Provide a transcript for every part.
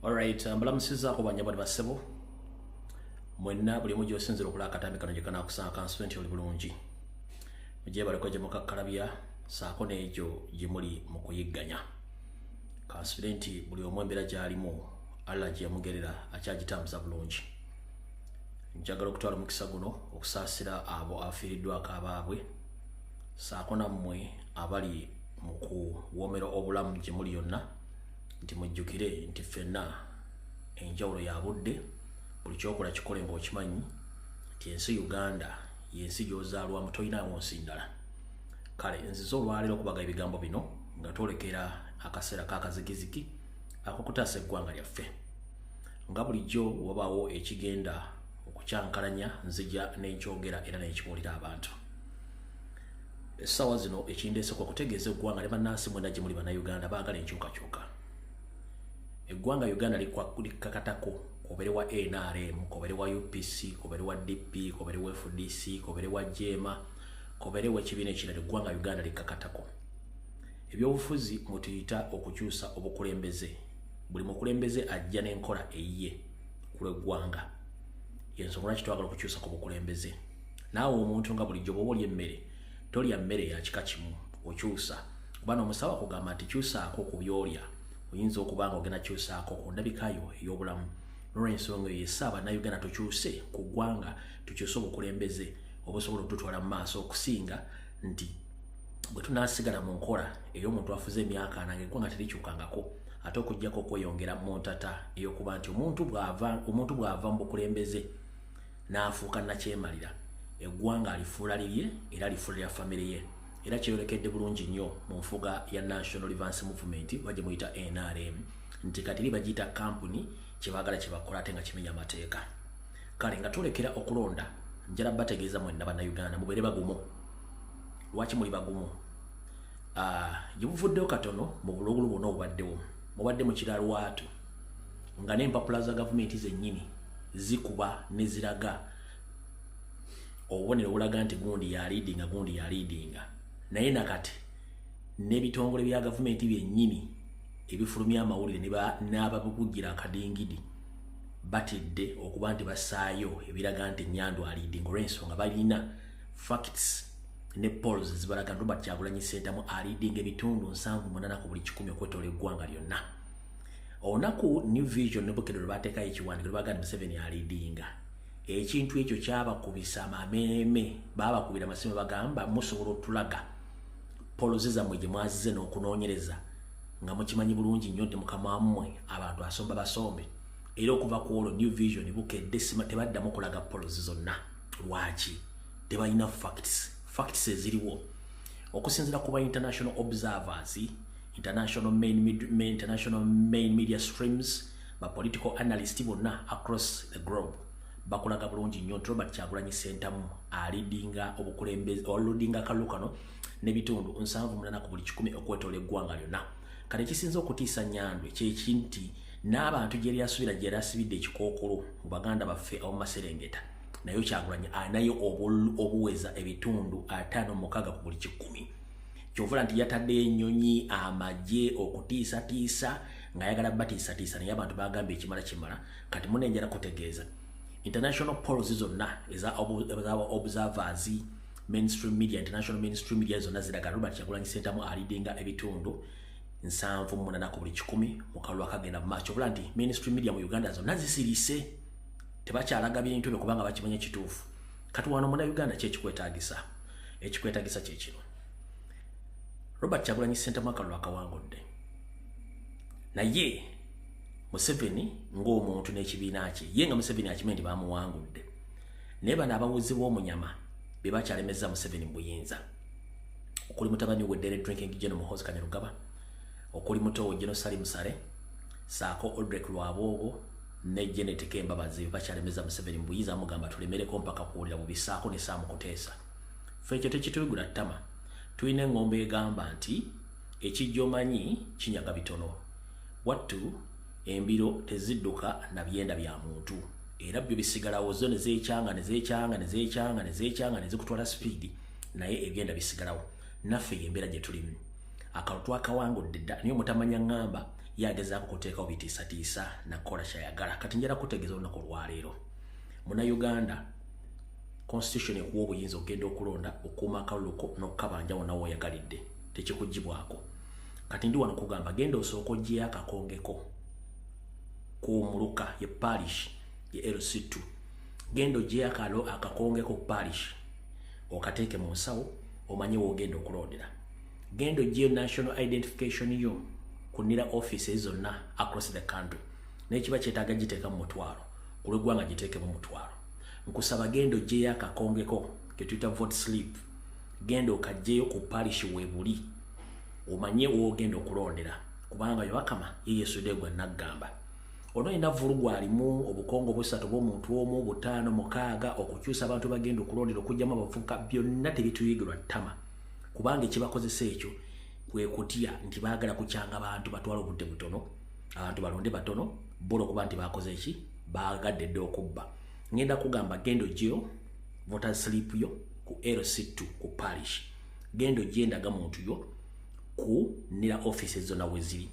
Alright, mbalamusiza ku banyabali basebo. Mwenna buli mujo osinzira okulaka akatambi kano gye kanakusanga constituent oli bulungi. Mujye baliko gye mukakkalabya saako n'egyo gye muli mu kuyigganya. Constituent buli omu embeera gy'alimu Allah gye yamugerera akyagitambuza bulungi. Njagala okutwala omukisa guno okusaasira abo afiiriddwako abaabwe saako nammwe abali mu kuwoomera obulamu gye muli yonna nti mujjukire nti ffenna enjawulo ya budde buli kyokola kikole ng'okimanyi nti ensi Uganda y'ensi gy'ozaalwamu toyinaawo nsi ndala. Kale nziza olwaleero okubaga ebigambo bino nga twolekera akaseera k'akazigizigi ak'okutaasa eggwanga lyaffe. Nga bulijjo wabaawo ekigenda okukyankalanya nzija n'enkyogera era n'ekibuulira abantu. Essaawa zino ekindeese kwa kutegeeza eggwanga ne bannansi mwena gye muli bannayuganda baagala enkyukakyuka. Eggwanga Uganda likakatako kobere wa NRM, kobere wa UPC, kobere wa DP, kobere wa FDC, kobere wa JEMA, kobere wa ekibiina ekirala eggwanga Uganda likakatako. Ebyobufuzi mutuyita okukyusa obukulembeze. Buli mukulembeze ajja n'enkola eyiye ku lw'eggwanga. Y'ensonga lwaki twagala okukyusa ku bukulembeze. Naawe omuntu nga bulijjo bw'oba olya emmere, tolya mmere ya kika kimu, okyusa. Kuba n'omusawo akugamba nti kyusaako ku by'olya. Oyinza okuba nga ogenda kyusaako ku ndabikayo ey'obulamu. N'olw'ensonga eyo essa Bannayuganda tukyuse ku ggwanga, tukyuse obukulembeze obusobola okututwala mu maaso okusinga nti bwe tunaasigala mu nkola ey'omuntu afuze emyaka ana ng'eggwanga terikyukangako ate okuggyako okweyongera mu ntata ey'okuba nti omuntu bw'ava mu bukulembeze n'afuuka nakyemalira, eggwanga alifuula lirye era alifuulira famire ye. Era kyeyolekedde bulungi nnyo mu nfuga ya National Advance Movement bajje muyita NRM nti kati bagiyita kampuni kyebaagala kyebakola ate nga kimenya amateeka. Kale nga twolekera okulonda njala bategeeza mwenna Bannayuganda mubeere bagumu. Lwaki muli bagumu? Gye buvuddeyo katono mu bulugulu bwonna obubaddewo mubadde mu kiralwatu nga n'empapula za gavumenti zennyini zikuba ne ziraga obubonero obulaga nti gundi ya leadinga. Naye nakati n'ebitongole bya gavumenti byennyini ebifulumya amawulire n'ababukugira akadingidi batidde okuba nti basaayo ebiraga nti Nyando alidinga olw'ensonga balina facts ne polls zibalaga Robert Kyagulanyi Ssentamu alidinga ebitundu 78 ku buli 100 okwetoola eggwanga lyonna. Olunaku New Vision ne Bukedde bateekayo ekiwandiiko baga nti Museveni alidinga. Ekintu ekyo kyabakubisa amameeme, babakubira amasimu bagamba musobola otulaga polls zammwe gye mwazize n'okunoonyereza nga mukimanyi bulungi nnyo nti mukama wammwe abantu asomba basombe. Era okuva ku olwo New Vision Bukedde tebaddamu kulaga polls zonna. Lwaki? Tebalina facts eziriwo okusinziira ku ba international observers, international main media streams, ba political analysts bonna across the globe bakulaga bulungi nnyo nti Robert Kyagulanyi Ssentamu alidinga obukulembeze oludinga kalukano n'ebitundu 78 ku buli 100 okwetoola eggwanga lyonna. Kale kisinza okutiisa Nyando ekyekinti n'abantu gye lyasubira gye lyasibidde ekikookolo mu baganda baffe abamu Maserengeta nayo Kyagulanyi anayo obuweza ebitundu 56 ku buli 100. Kyovula nti yatadde ennyonyi amagye okutiisatiisa ng'ayagala batiisatiisa naye abantu bagambye ekimala kati munenjala kutegeeza international polls zonna eza observers, mainstream media, international mainstream media zonna ziraga Robert Kyagulanyi Ssentamu alidinga ebitundu 78 ku buli 100 mu kalulu akagenda mu maaso. Kyovula nti mainstream media mu Uganda zonna zisirise tebakyalaga bintu byo kubanga bakimanya kituufu. Kati wano Munnayuganda kyekikwetaagisa? Ekikwetaagisa kye kino. Robert Kyagulanyi Ssentamu akalulu akawangudde. Naye Museveni ng'omuntu n'ekibiina kye ye nga Museveni akimanyi nti bamuwangudde. Naye bano abawuzibwa omunyama be bakyalemeza Museveni mu buyinza. Okuli mutabani we Derek Drinking General Muhoozi Kanyarugaba, okuli muto we General Salim Sale, saako Odrek Lwaboogo ne Janet Kembabazi bakyalemeza Museveni mu buyinza amugamba tulemereko mpaka kuwulira mu bisaako ne Saamu Kuteesa. Ffe ekyo tekituyigula ttama. Tulina engombe egamba nti ekijja omanyi kinyaga bitono. Wattu embiro tezidduka na byenda bya muntu. Era byo bisigalawo zo ne zeekyanga ne zikutwala speed naye ebyenda bisigalawo. Naffe embeera gye tulimu. Akalulu twakawangudde dda niyo mutamanya ngamba yagezaako kuteekawo bitiisatiisa nakola kyayagala. Kati njala kutegeeza olunaku olwaleero Munnayuganda constitution ekuwa obuyinza okugenda okulonda, okukuuma akaluluko n'okukabanja wonna w'oyagalidde, tekikugibwako. Kati ndi wano kugamba genda osooka oggyeyo akakongeko kuumuluka ye parish ye LC2, genda oggyeyo akakongeko parish okateeke mu nsawo omanye woogenda okulondera. Genda oggyeyo national identification yo kunira offices zonna across the country, n'ekiba kyetaaga giteeka mu mutwalo, ku lw'eggwanga giteeke mu mutwalo. Nkusaba genda oggyeyo akakongeko ke tuyita vote slip, genda okaggyeyo ku parish weebuli omanye woogenda okulondera, kubanga Yowakama ye yeesudde gwe naggamba. Ono ina vulugu alimu obukongo busatu bw'omuntu omu, butaano, mukaaga, okukyusa abantu bagenda okulondera, okugyamu abavubuka, byonna tebituyigirwa ttama, kubanga ekibakozesa ekyo kwe kutya nti baagala kukyanga abantu batwala obudde butono, abantu balonde batono, bolo kuba nti bakoze eki, baagadde dde okubba. Ngenda kugamba genda oggyeyo voter slip yo ku LC2 ku parish, genda oggye endaga muntu yo ku nira offices zonna we ziri,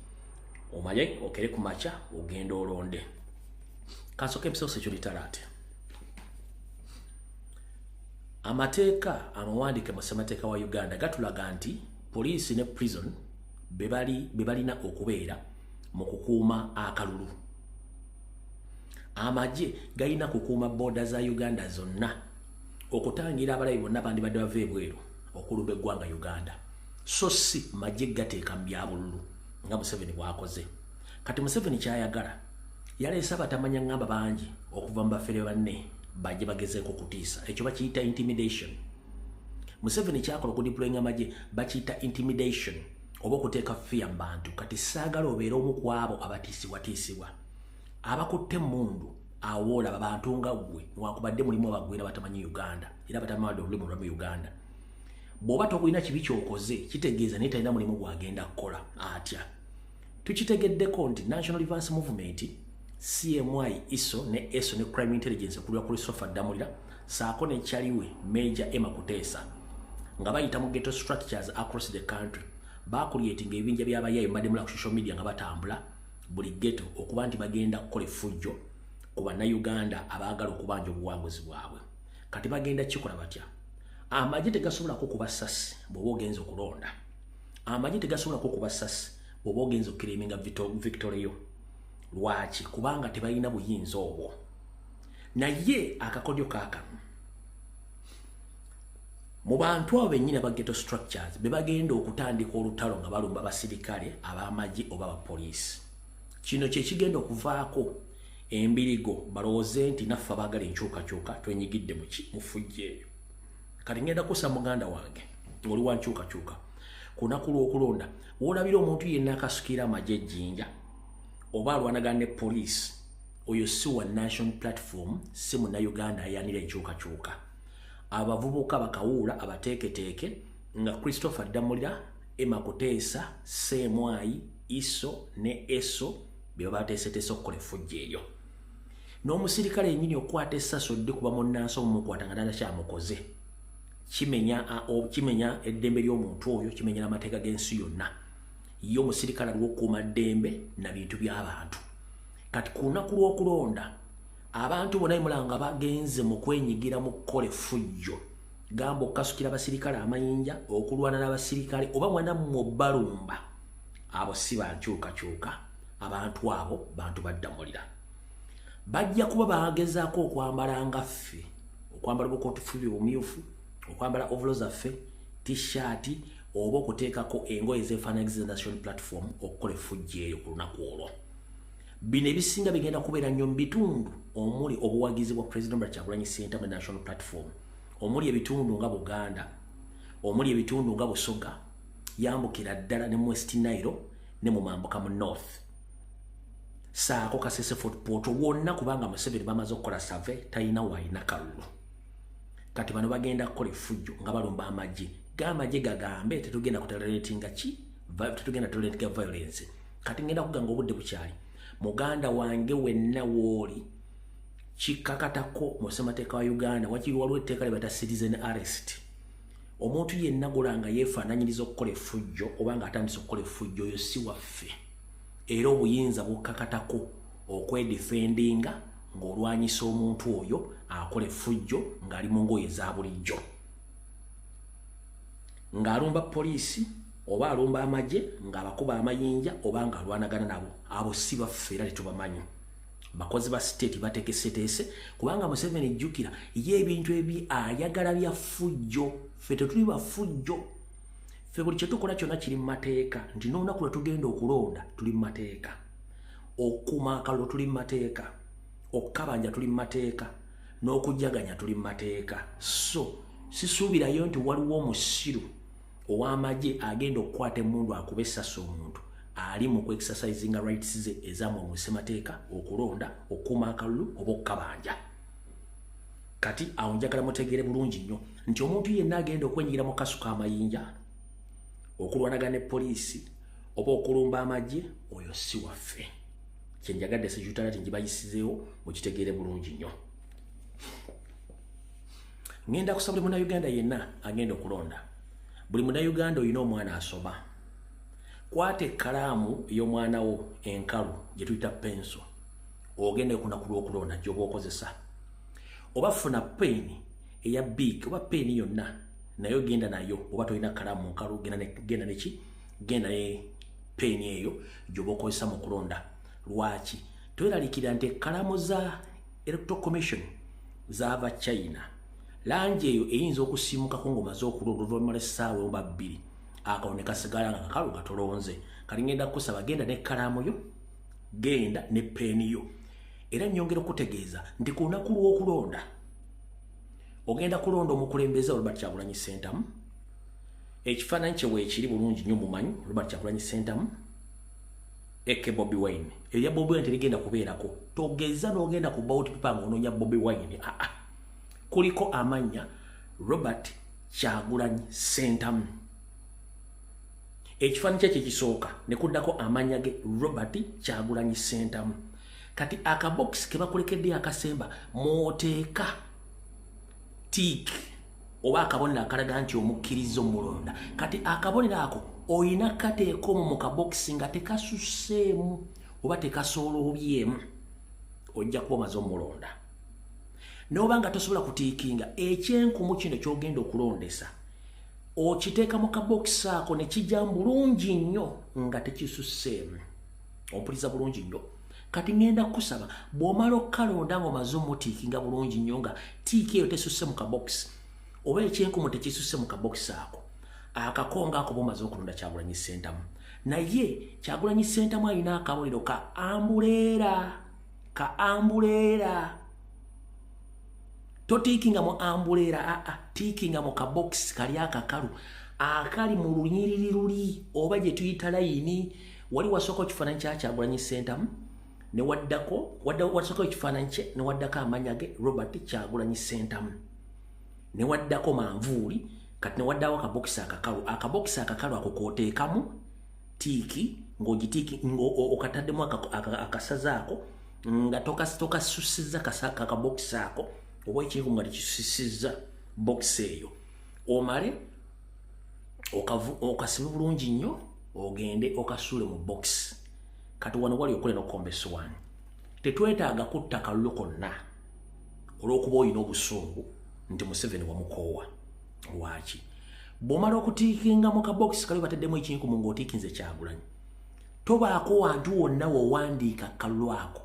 omanye okere ku makya ogenda olonde. Kansooka episooso ekyo litalaate. Amateeka amawandiike mu ssemateeka wa Uganda gatulaga nti poliisi ne prison be balina okubeera mu kukuuma akalulu. Amagye galina kukuuma booda za Uganda zonna okutangira abalabi bonna bandibadde bava ebweru okulumba eggwanga Uganda, so si magye gateeka mu byabululu nga Museveni bw'akoze. Kati Museveni kyayagala yaleese abatamanya ngamba bangi okuva mu bafere banne bajje bagezeeko kutiisa, ekyo bakiyita intimidation. Museveni kyakola okudiployinga amagye bakiyita intimidation oba okuteeka fear mu bantu. Kati saagala obeera omu ku abo abatiisibwatiisibwa, abakutte mundu awoola abantu nga ggwe, newankubadde mulimu abagwira batamanyi Uganda era batamanyi olulimi lwa Uganda. Bw'oba tokulina kibi ky'okoze kitegeeza naye talina mulimu gw'agenda kukola atya. Tukitegeddeko nti National Advance Movement, CMI, ISO ne ESO ne Crime Intelligence okulwa Christopher Damulira saako ne kyaliwe Major Emma Kuteesa nga bayita mu ghetto structures across the country, bakuliyetinga ebinja by'abayayi mbadde mula ku social media nga batambula buli ghetto okuba nti bagenda kukola effujjo ku bannayuganda abaagala okubanja obuwanguzi bwabwe. Kati bagenda kikola batya? Amagye tegasobola kukuba ssasi bw'oba ogenza okulonda. Amagye tegasobola kukuba ssasi bw'oba ogenza okukiriminga victory yo. Lwaki? Kubanga tebalina buyinza obwo. Naye akakodyo kaakamu mu bantu abo bennyini aba ghetto structures be bagenda okutandika olutalo nga balumba basirikale ab'amagye oba abapoliisi. Kino kye kigenda okuvaako embirigo balowooze nti naffe abaagala enkyukakyuka twenyigidde mu fujjo eyo. Kati ngenda kussa muganda wange oli wa nkyukakyuka ku lunaku lw'okulonda w'olabira omuntu yenna akasukira amagye ejjinja oba alwanagana ne poliisi, oyo si wa national platform, si munnayuganda ayanira enkyukakyuka. Abavubuka bakawuula abateeketeeke nga Christopher Damulira, Emma Kuteesa, CMI, ISO ne ESO be bateeseteese okukola effujjo eryo. N'omusirikale yennyini okukwata essaso ddi kuba munnansi omumukwata nga tanakyamukoze, kimenya eddembe ly'omuntu oyo, kimenya n'amateeka g'ensi yonna. Ye omusirikale aliwo okukuuma ddembe na bintu by'abantu. Kati ku lunaku lw'okulonda abantu bonna mulanga bagenze mu kwenyigira mu kukola effujjo, gamba okukasukira abasirikale amayinja, okulwana n'abasirikale oba mwana mmwe balumba, abo si bankyukakyuka, abantu abo bantu baddamulira. Bajja kuba bagezaako okwambala nga ffe, okwambala obukotufu bumyufu, okwambala ovolo zaffe, t-shirt oba okuteekako engoye zeefaanagiza national platform okukola effujjo eyo ku lunaku olwo. Bino ebisinga bigenda kubeera nnyo mu bitundu omuli obuwagizi bwa President Kyagulanyi Ssentamu national platform, omuli ebitundu nga Buganda, omuli ebitundu nga Busoga, yambukira ddala ne West Nile ne mu mambuka mu North. Saako Kasese Fort Portal wonna kubanga Museveni bamaze okukola survey talina wayina kalulu. Kati bano bagenda kukola effujjo nga balumba amagye. Gamagye gagambe tetugenda kutoleratinga tetugenda toleratinga violence. Kati ngenda kuganga obudde bukyali. Muganda wange wenna wooli kikakatako mu ssemateeka wa Uganda wakiri waliwo etteeka lye bata citizen arrest. Omuntu yenna golanga yeefaananyiriza okukola effujjo oba nga atandise okukola effujjo oyo si waffe. era obuyinza bukkakatako okwedefendinga ng'olwanyisa omuntu oyo akola effujjo ng'ali mu ngoye za bulijjo, ng'alumba poliisi oba alumba amagye ng'abakuba amayinja oba ng'alwanagana nabo. Abo si baffe era tetubamanyi. Bakozi ba state batekeseteese kubanga Museveni jjukira ye ebintu ebi ayagala bya ffujjo. Ffe tetuli bafujjo. Ffe buli kye tukola kyonna kiri mu mateeka, nti n'olunaku lwe tugenda okulonda tuli mu mateeka, okukuuma akalulu tuli mu mateeka, okukabanja tuli mu mateeka, n'okujjaganya tuli mu mateeka. So sisuubirayo nti waliwo omusiru ow'amagye agenda okukwata emmundu akuba essasi omuntu ali mu ku-exercisinga rights ze ezamwe mu ssemateeka, okulonda, okukuuma akalulu oba okukabanja. Kati awo njagala mutegeere bulungi nnyo nti omuntu yenna agenda okwenyigira mu kasu k'amayinja, okulwanagana ne poliisi oba okulumba amagye, oyo si waffe. Kye njagadde sejutalati ngibayisizeewo mukitegeere bulungi nnyo. Ngenda kusaba buli munnayuganda yenna agenda okulonda, buli munnayuganda olina omwana asoma, kwata ekkalaamu y'omwana wo enkalu gye tuyita penso, ogende ku lunaku lw'okulonda gy'oba okozesa, oba funa peeni eya big oba peeni yonna nayo genda nayo, oba tolina kkalaamu mu nkalu genda ne peeni eyo gy'oba okozesa mu kulonda. Lwaki? Tweraliikirira nti ekkalaamu za Electoral Commission zaava China, langi eyo eyinza okusiimukako ng'omaze okulonda oluvannyuma lw'essaawa oba bbiri, akawo ne kasigala nga kakalu katolonze. Kali ngenda kusaba genda n'ekkalaamu yo, genda ne peeni yo. Era nnyongera okutegeeza nti ku lunaku lw'okulonda ogenda kulonda omukulembeze Robert Kyagulanyi Ssentamu. Ekifaananyi kye weekiri bulungi nnyo mumanyi Robert Kyagulanyi Ssentamu, Eke Bobi Wine. Erya Bobi Wine terigenda kubeerako. Togeza n'ogenda ku ballot paper ng'onoonya Bobi Wine. Kuliko amannya Robert Kyagulanyi Ssentamu. Ekifaananyi kye kisooka ne kuddako amannya ge Robert Kyagulanyi Ssentamu. Kati akabokisi ke bakulekedde akasemba mooteeka tiiki oba akabonero akalaga nti omukkiriza omulonda. Kati akabonero ako oyina kateeka omwo mu kabokisi nga tekasuseemu oba tekasooloobyemu, ojja kuba omaze omulonda. N'oba nga tosobola kutiikinga ekyenkumu kino ky'ogenda okulondesa, okiteeka mu kabokisi ako ne kijjamu bulungi nnyo nga tekisuseemu. Ompuliza bulungi nnyo. Kati ngenda kusaba bw'omala okukalonda ng'omaze omutiikinga bulungi nnyo nga tiiki eyo tesuse mu kabokisi oba ekyenkumu tekisuse mu kabokisi ako, akakonga ako bw'omaze okulonda Kyagulanyi Ssentamu. Naye Kyagulanyi Ssentamu alina akabonero ka ambuleera. Totiikinga mu ambuleera, tiikinga mu kabokisi kali akakalu akali mu lunyiriri luli oba gye tuyita layini. Wali wasooka ekifaananyi kya Kyagulanyi Ssentamu ne wasooka ekifaananyi kye ne waddako amannya ge Robert Kyagulanyi Ssentamu, ne waddako manvuuli, kati ne waddawo akabokisi akakalu. Akabokisi akakalu ako kooteekamu tiiki ng'ogitiiki okataddemu akasaza ako nga tokasusiza akabokisi ako oba ekintu nga tekisusizza bokisi eyo. Omale okasibe bulungi nnyo ogende okasuule mu bokisi. Kati wano wali okole n'okombesowani. Tetwetaaga kutta kalulu konna olw'okuba olina obusungu nti Museveni wamukoowa. Lwaki? Bw'omala okutiikinga mu kabokisi kali bataddemu ekinkumu ng'otiikinze Kyagulanyi, tobaako wantu wonna w'owandiika kalulu ako.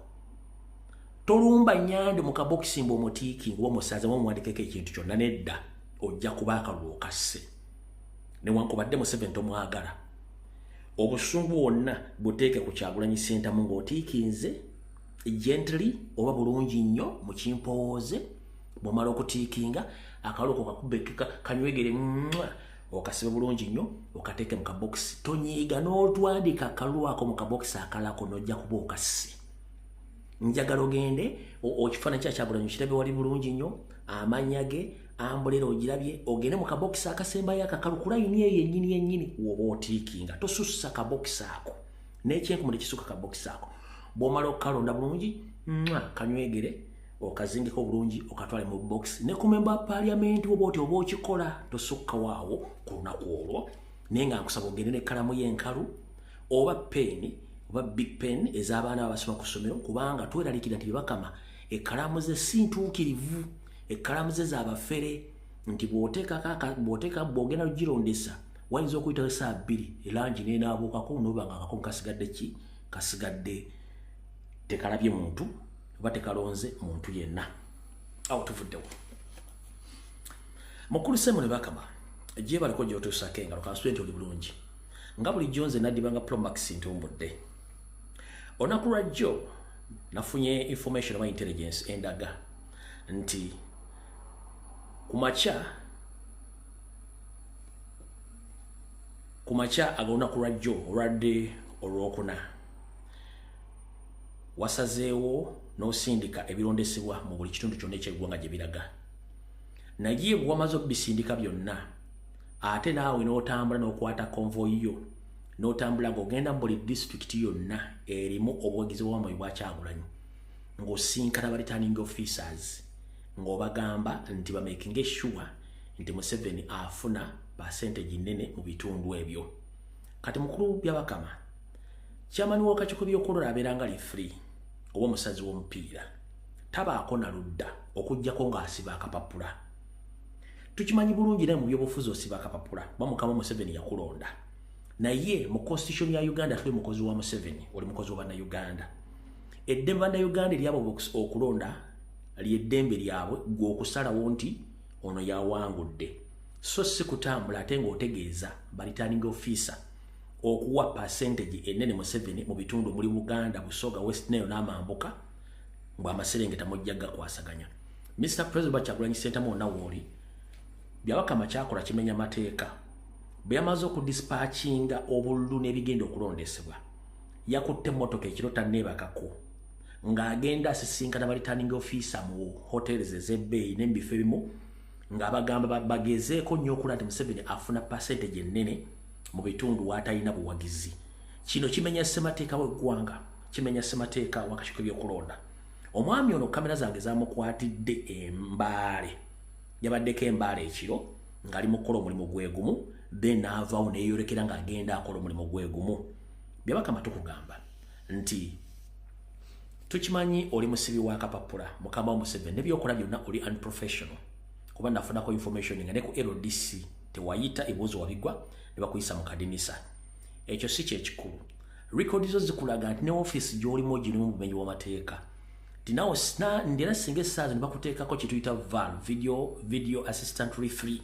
Tolumba nnyande mu kabokisi mbw'omutiikinga oba musaze oba omuwandikeko ekintu kyonna, nedda ojja kuba akalulu okasse. Newankubadde Museveni tomwagala, obusungu bwonna buteeke ku Kyagulanyi Ssentamu ng'otiikinze gently oba bulungi nnyo mu kimpowooze. Bw'omala okutiikinga akalulu kakubbe kanywegere okasibe bulungi nnyo okateeke mu kabokisi. Tonyiiga n'otwandika akalulu ako mu kabokisi akalako n'ojja kuba okasse. Njagala ogende ekifaananyi kya Kyagulanyi kirabe wali bulungi nnyo, amannya ge, ambuleera ogirabye, ogende mu kabokisi akasembayo akakalu ku layini eyo yennyini woba otiikinga. Tosussa kabokisi ako n'ekyenkumu tekisuka kabokisi ako. Bw'omala okukalonda bulungi kanywegere okazingeko bulungi okatwale mu bokisi. Ne ku memba wa paaliyamenti oba oti oba okikola tosukka waawo ku lunaku olwo, naye nga nkusaba ogende n'ekkalamu y'enkalu oba peeni oba big pen ez'abaana abasoma ku ssomero kubanga tweralikira nti Bakama ekkalamu ze si ntuukirivu, ekkalamu ze z'abafere nti bw'ogenda girondesa wayinza okuyitawo essaawa 2 erangi nenaabuukako noba nga akakomo kasigadde ki kasigadde tekalabye muntu oba tekalonze muntu yenna. Awo tuvuddewo mukulu Simon Bakama gye baliko gy'otuusako engalo kansitulenti oli bulungi nga bulijjo nze naddibanga Promax ntumbudde. Olunaku lwajjo nafunye information oba intelligence endaga nti kumacha agolunaku lwajjo olwadde olwokuna wasazeewo n'osindika ebirondesebwa mu buli kitundu kyonna eky'eggwanga gye biraga. Naye bwe wamaze okubisindika byonna ate naawe n'otambula n'okwata konvoyi yo n'otambula ng'ogenda mu buli disitulikiti yonna erimu obuwagizi bw'Wamawulire bwa Kyagulanyi ng'osinkana ba returning officers ng'obagamba nti bamakinge sure nti Museveni afuna percentage nene mu bitundu ebyo. Kati mukulu Byabakama kyamani w'akakiiko by'okulonda abeera nga free oba omusazi w'omupiira tabaako na ludda okuggyako ng'asiba akapapula. Tukimanyi bulungi naye mu byobufuzi osiba akapapula ba Mukama Museveni yakulonda. Naye mu constitution ya Uganda tuli mukozi wa Museveni oli mukozi wa Bannayuganda. Eddembe Bannayuganda eryabo okulonda ly'eddembe lyabwe gwe okusalawo nti ono yawangudde so si kutambula ate ng'otegeeza ba returning officer okuwa percentage enene Museveni mu bitundu muri Buganda, Busoga, West Nile n'Amambuka mbw amaserengeta mujja gakwasaganya. Mr. President Kyagulanyi Ssentamu wonna wooli Byabakama kyakola kimenya mateeka bwe yamaze okudispatchinga obululu n'ebigenda okulondesebwa yakutte emmotoka ekiro tanneebakako ng'agenda asisinkana ba returning officer mu hotels ez'ebbeeyi n'ebifo ebimu ng'abagamba bagezeeko nnyo okulaba nti Museveni afuna percentage ennene mu bitundu w'atalina buwagizi. Kino kimenya ssemateeka w'eggwanga, kimenya ssemateeka w'akakiiko by'okulonda. Omwami ono kamera zange zamukwatidde embaale yabaddeko embaale ekiro ng'ali mu kukola omulimu gwegumu then naavaawo neeyolekera ng'agenda akola omulimu gwegumu. Byabakama tukugamba nti tukimanyi oli musibi wa kapapula Mukama wa Museveni nebyokola byonna oli unprofessional kuba nafunako information nga ne ku LDC tewayita ebibuuzo wabigwa ne bakuyisa mu kadinisa. Ekyo si kyekikulu. Record zo zikulaga nti ne office gy'olimu girimu bumenyi bw'amateeka. Tinawo ndina singa essaazi ne bakuteekako kye tuyita VAR, video assistant referee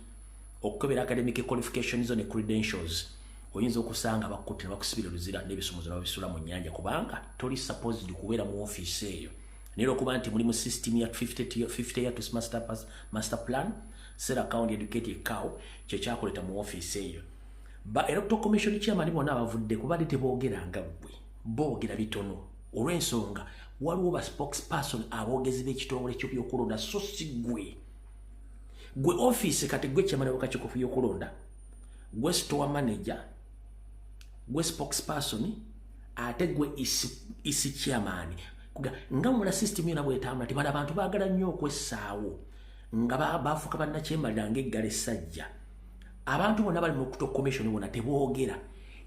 okukebera academic qualifications ne credentials. Oyinza okusanga bakutte ne bakusibira oluzira n'ebisumuzo n'ababisula mu nnyanja kubanga toli supposed kubeera mu office eyo. Nero kuba nti muli mu system ya 50 years master plan Sarah County Educated Cow kye kyakoleta mu office eyo. Ba Electoral Commission chairman bonna abavudde kubadde teboogeranga ggwe boogera bitono olw'ensonga waliwo ba spokesperson aboogezi b'ekitongole ky'ebyokulonda so si gwe office kati gwe chairman w'akakiiko by'okulonda gwe store manager gwe spokesperson ate gwe isi chairman nga muna system yona bwetambula nti bano abantu baagala nnyo okwessaawo nga baafuuka bannakyembalira ng'eggala essajja. Abantu bonna bali mu Electoral Commission bonna teboogera.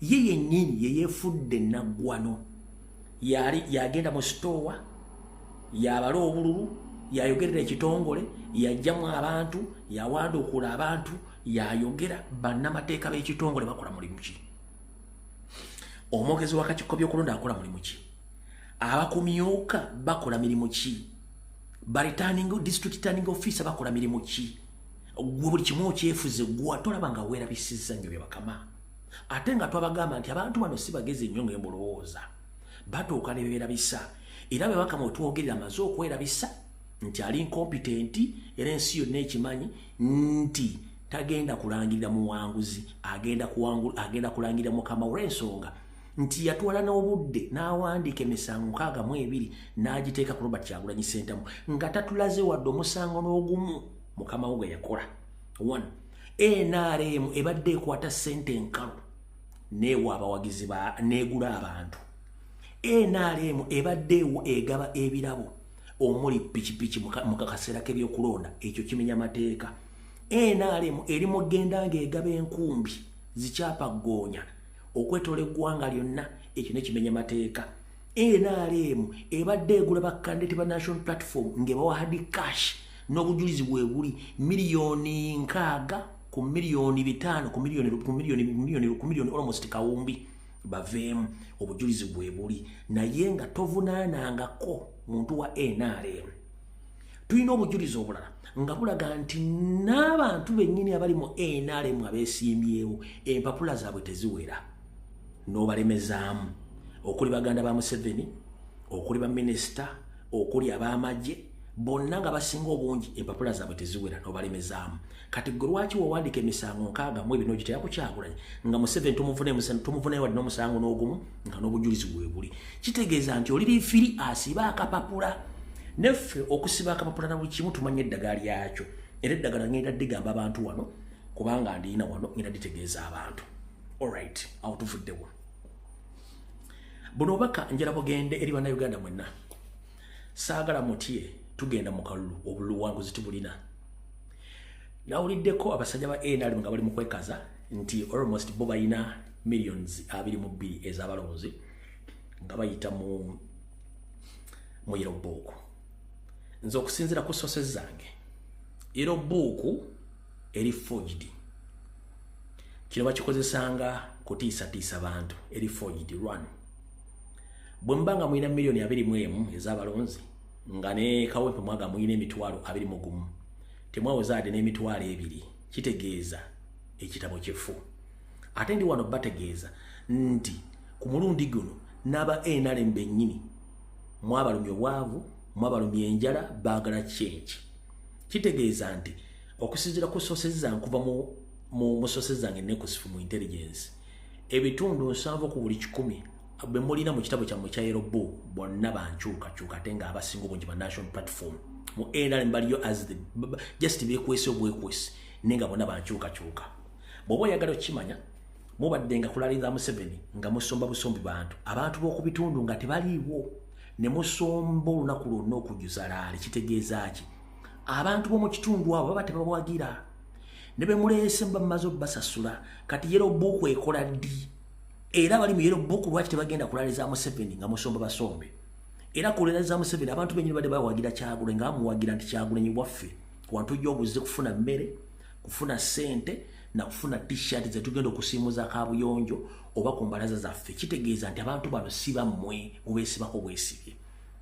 Ye yennyini ye yeefudde naggwano yagenda mu store yabala obululu yayogerera ekitongole yajjamu abantu yawanduukula abantu yayogera bannamateeka b'ekitongole bakola mulimu ki? Omwogezi w'akakiiko by'okulonda akola mulimu ki? Abakumyuka bakola mirimu ki? District returning officer bakola mirimu ki? Gwe buli kimu okyefuze gwe tolaba nga weerabisizza nnyo Byabakama. Ate nga twabagamba nti abantu bano si bagezi nnyo ng'embolowooza batuuka ne beerabisa era Byabakama otwogerera amaze okwerabisa nti ali incompetent era ensi yonna ekimanyi nti tagenda kulangirira muwanguzi agenda kulangirira Mukama olw'ensonga nti yatwala n'obudde n'awandiika emisango 62 n'agiteeka ku Robert Kyagulanyi Ssentamu nga tatulaze wadde omusango n'ogumu Mukama we yakola. 1. NRM ebadde ekwata ssente enkalu neewa abawagizi neegula abantu. NRM ebadde egaba ebirabo omuli pikipiki mu kaseera k'ebyokulonda ekyo kimenya mateeka. NRM eri mu genda ng'egaba enkumbi zikyapa ggoonya okwetola eggwanga lyonna ekyo nekimenya mateeka. NRM ebadde egula bakandidate ba national platform ngebawa hard cash n'obujulizi bwe buli miliyoni 6 ku miliyoni 5 ku miliyoni almost kawumbi baveemu obujulizi bwe buli naye nga tovunaanangako muntu wa NRM. Tulina obujulizi obulala nga bulaga nti n'abantu bennyini abali mu NRM abeesiimyewo empapula zaabwe teziwera n'obalemezaamu okuli baganda ba Museveni, okuli ba minisita, okuli ab'amagye, bonna nga basinga obungi empapula zaabwe teziwera n'obalemezaamu. Kati gwe lwaki wawandika emisango 6 mu ebino gitera kukyagulanye nga Museveni tumuvune wadde n'omusango n'ogumu nga n'obujulizi bwe buli. Kitegeeza nti oli liifiri asiba akapapula. Neffe okusiba akapapula na buli kimu tumanye eddagala lyakyo. Era eddagala ngenda digamba abantu wano kubanga ndiina wano ngenda ditegeeza abantu. Alright, awo tuvuddewo. Buno baka njala bugende eri bannayuganda mwenna. Saagala mutye tugenda mu kalulu obuluwanguzi tubulina. Nawuliddeko abasajja ba NRM nga bali mu kwekaza nti almost bo balina millions 22 ez'abalonzi nga bayita mu yerobuuku. Nze okusinzira ku sources zange yerobuuku eri forged. Kino bakikozesanga kutiisatiisa bantu eri forged run. Bwe mbanga mwina miliyoni 21 ez'abalonzi nga ne Kawempe mwaga mwina emitwalo 21 temwaweza ade n'emitwalo 2 kitegeeza ekitabo kifu. Ate ndi wano bategeeza nti ku mulundi guno n'aba NRM bennyini mwabalumya obwavu, mwabalumya enjala, baagala change. Kitegeeza nti okusinziira ku sources zange kuva mu sources zange nekusifu mu intelligence ebitundu 7 ku buli 10 bwe mulina mu kitabo kyammwe kya yerobuuku bonna bankyukakyuka ate nga abasinga obungi ba national platform mu NRM baliyo as the just bekwese obwekwesi nenga bonna bankyukakyuka. Bw'oba oyagala okimanya mubadde nga kulaliza Museveni nga musomba busombi bantu abantu b'oku bitundu nga tebaliiwo ne musomba olunaku lwonna okujuza laali. Kitegeeza ki abantu b'omu kitundu abo baba tebawagira ne be muleese mba mumaze obbasasula. Kati yerobuuku ekola ddi era bali mu yerobuuku lwaki tebagenda kulaliza Museveni nga musomba basombe. Era kulaliza Museveni abantu bennyini badde bawagira Kyagulanyi nga bamuwagira nti Kyagulanyi waffe wantu gy'obuzze kufuna mmere, kufuna ssente na kufuna t-shirt zetugenda okusiimuza kaabuyonjo oba ku mbalaza zaffe. Kitegeeza nti abantu bano si bammwe mubeesibako bwesibye.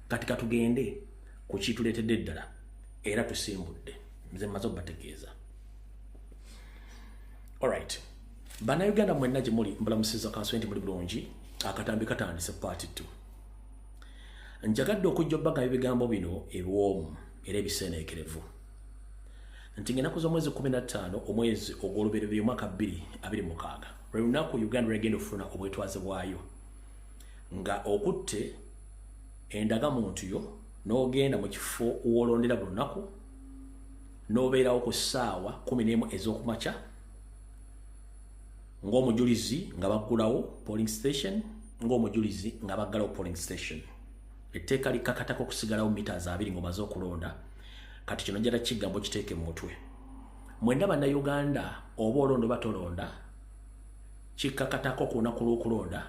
Kati katugende ku kituleetedde eddala era tusimbudde. Nze mmaze obbategeeza. Alright. Bannayuganda mwenna gye muli mbalamusiza kanso nti muli bulungi. Akatambi katandise part 2. Njagadde okujja obbaga ebigambo bino ebiwoomu era ebiseeneekerevu. Nti ng'ennaku z'omwezi 15 omwezi ogw'olubereberye omwaka 2026 lwe lunaku Uganda lwegenda okufuna obwetwaze bwayo nga okutte endagamuntu yo n'ogenda mu kifo w'olondera buli lunaku n'obeerawo ku ssaawa 11 ez'okumakya ng'omujulizi nga baggulawo polling station, ng'omujulizi nga baggalawo polling station. Etteeka likakatako okusigalawo meters 2 ng'omaze okulonda. Kati kino njala kigambo kiteeke mu mutwe. Mwenda bannayuganda oba olonda oba tolonda kikakatako ku lunaku lw'okulonda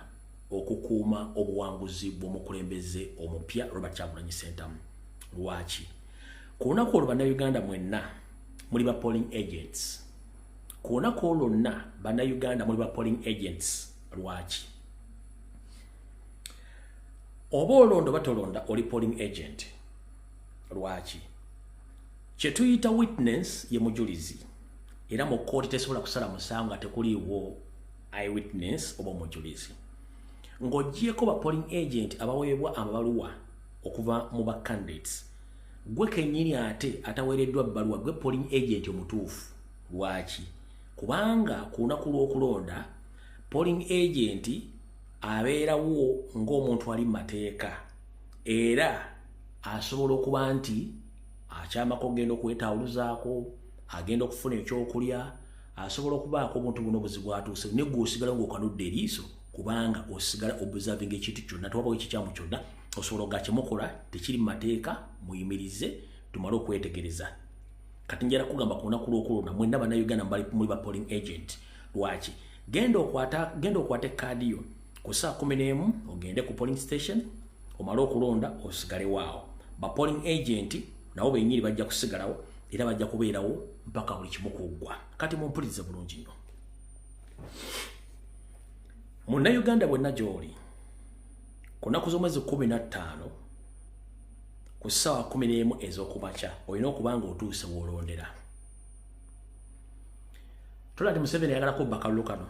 okukuuma obuwanguzi bw'omukulembeze omupya Robert Kyagulanyi Ssentamu. Lwaki? Ku lunaku olwo bannayuganda mwenna muli ba polling agents. Ku lunaku olwo lwonna bannayuganda muli ba polling agents. Lwaki? Oba olonda oba tolonda oli polling agent. Lwaki? Kye tuyita witness ye mujulizi. Era mu kkooti tesobola kusala musango nga tekuliiwo eyewitness oba omujulizi. Ng'oggyeko ba polling agent abaweebwa amabaluwa okuva mu ba candidates. Gwe kennyini ate ataweereddwa bbaluwa gwe polling agent omutuufu. Lwaki? Kubanga ku lunaku lw'okulonda polling agent abeerawo ng'omuntu ali mu mateeka era asobola okuba nti akyamako ogenda okwetawuluzaako, agenda okufuna ekyokulya, asobola okubaako obuntu buno obuzibu atuuse ne gwe osigala ng'okanudde eriiso kubanga osigala observing ekintu kyonna tewabaawo ekikyamu kyonna osobola ogakyemukola tekiri mu mateeka muyimirize tumale okwetegereza. Kati njala kugamba ku lunaku lw'okulonda mwenna bannayuganda muli ba polling agent. Lwaki? Genda okwata ekkaadi yo ku saa 11 ogende ku polling station omala okulonda osigale waawo. Ba polling agent nabo benyiri bajja kusigalawo era bajja kubeerawo mpaka buli kimu kuggwa. Kati mumpulirize bulungi nnyo. Munnayuganda bwenna gy'oli ku nnaku z'omwezi 15 ku ssaawa 11 ez'okumakya olina okuba nga otuuse w'olondera. Tulabye Museveni ayagala kubba akalulu kano,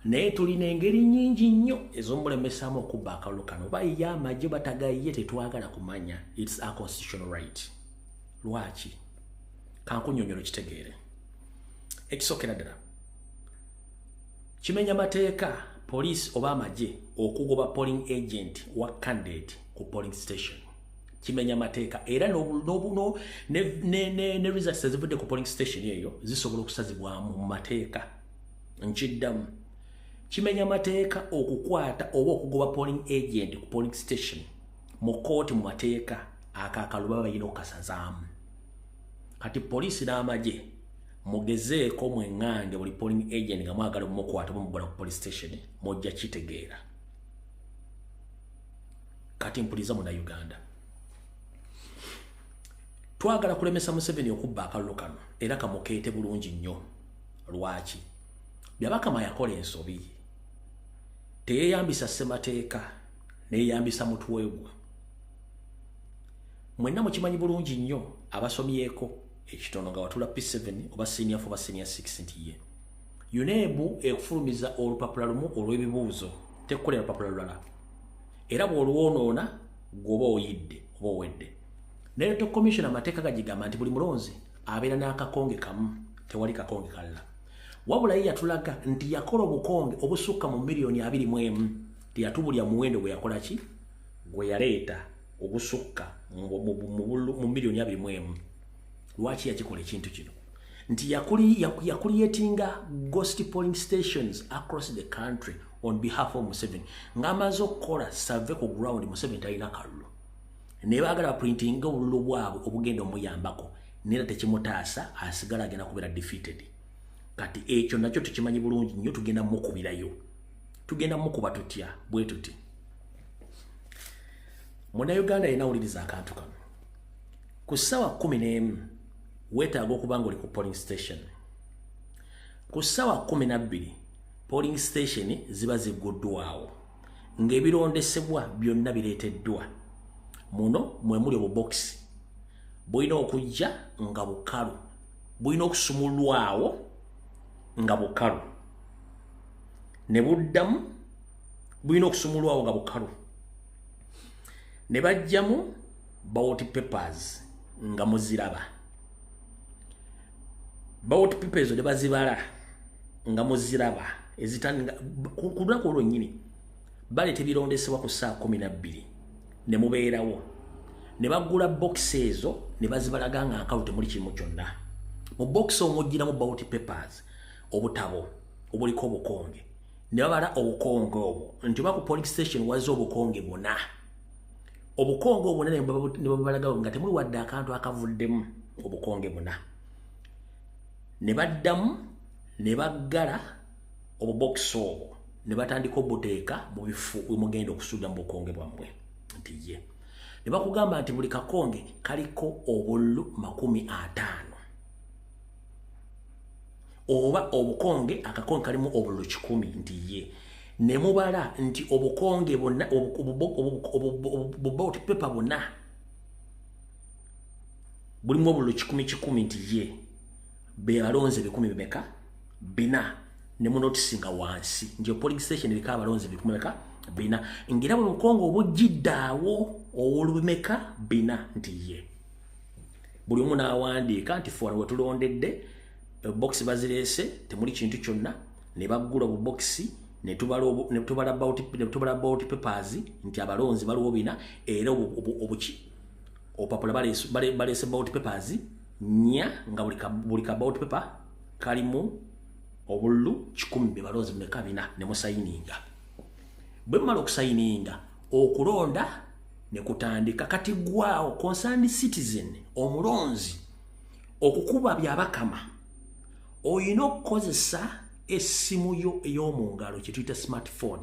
naye tulina engeri nnyingi nnyo ez'omulemesaamu okubba akalulu kano. Oba ye amagye batagaye tetwagala kumanya. It's a constitutional right. Lwaki? Kankunnyonnyola kitegeere. Ekisookera ddala kimenya mateeka police oba amagye okugoba polling agent wa candidate ku polling station. Kimenya mateeka era ne results ezivudde ku polling station eyo zisobola okusazibwamu mu mateeka. Nkiddamu, kimenya mateeka okukwata oba okugoba polling agent ku polling station mu kooti mu mateeka akakalu baba bayina okukasazaamu. Kati police n'amagye mugezeeko mwengange buli polling agent nga mwagala mumukwata mumugola ku police station mojja kitegeera. Kati mpuliza Munnayuganda, twagala kulemesa Museveni okubba akalulu kano era kamukeete bulungi nnyo. Lwaki? Byabakama yakola ensobi, teyeyambisa ssemateeka neyeyambisa mutwegwa. Mwenna mukimanyi bulungi nnyo abasomyeko ekitono nga watula P7 oba senior 4 oba senior 6 nti ye UNEB ekufulumiza olupapula lumu olw'ebibuuzo tekkolera lupapula lulala era bw'olwonoona gwoba oyidde oba owedde. N'electoral commission amateeka gagigamba nti buli mulonzi abeera n'akakonge kamu, tewali kakonge kalala. Wabula ye yatulaga nti yakola obukonge obusukka mu miliyoni 21 tiyatubulya muwendo gwe yakola ki gwe yaleeta ogusukka mu miliyoni 21. Lwaki yakikola ekintu kino? Nti yakuliyetinga ghost polling stations across the country on behalf of Museveni. Ng'amaze okukola survey ku ground Museveni talina kalulu. Ne baagala printing obululu bwabwe obugenda omuyambako nera tekimutaasa asigala agenda kubeera defeated. Kati ekyo nakyo tukimanyi bulungi nnyo, tugenda mukubirayo. Tugenda mukuba tutya bwe tuti. Munnayuganda yena awuliriza akantu kano. Ku ssaawa 11 weetaaga okuba nga oli ku polling station. Ku ssaawa 12 polling station ziba zigguddwawo ng'ebirondesebwa byonna bireeteddwa. Muno mwe muli obubokisi bulina okujja nga bukalu, bulina okusumulwawo nga bukalu, ne buddamu bulina okusumulwawo nga bukalu, ne bajjamu ballot papers nga muziraba. Ballot papers ne bazibala nga muziraba ezitanga ku lunaku olwennyini baleeta ebirondesebwa ku ssaawa 12 ne mubeerawo ne bagula boxes ezo ne bazibalaga nga nkalu temuli kimu kyonna. Mu box omujjiramu ballot papers obutabo obuliko obukonge ne babala obukonge obwo nti oba ku polling station wazze obukonge buna. Obukonge obwo ne babalaga nga temuli wadde akantu akavuddemu obukonge buna. Ne baddamu ne baggala obubox obwo ne batandika obuteeka mu bifu mugenda okusuulira mu bukonge bwammwe nti ye. Ne bakugamba nti buli kakonge kaliko obululu 50 oba obukonge akakonge kalimu obululu 10 nti ye. Ne mubala nti obukonge bonna obuballot paper bonna bulimu obululu 10 nti ye. Be balonze 10 bimeka bina ne munotisinga wansi nti polling station erika abalonze 10 bimeka bina. Ngira bwe bukonge obujiddaawo olubimeka bina nti ye. Buli omu n'awandiika nti fwana wetulondedde box bazirese temuli kintu kyonna ne baggula obuboxi ne tubala ballot papers nti abalonzi baliwo bina era obuki opapula balese ballot papers nya nga buli ka ballot paper kalimu obululu 10 be balonzi bimeka bina ne musayininga. Bwe mmala okusayininga okulonda ne kutandika. Kati gwaawo concerned citizen omulonzi okukuba byabakama oyina okukozesa essimu yo ey'omungalo kye tuyita smartphone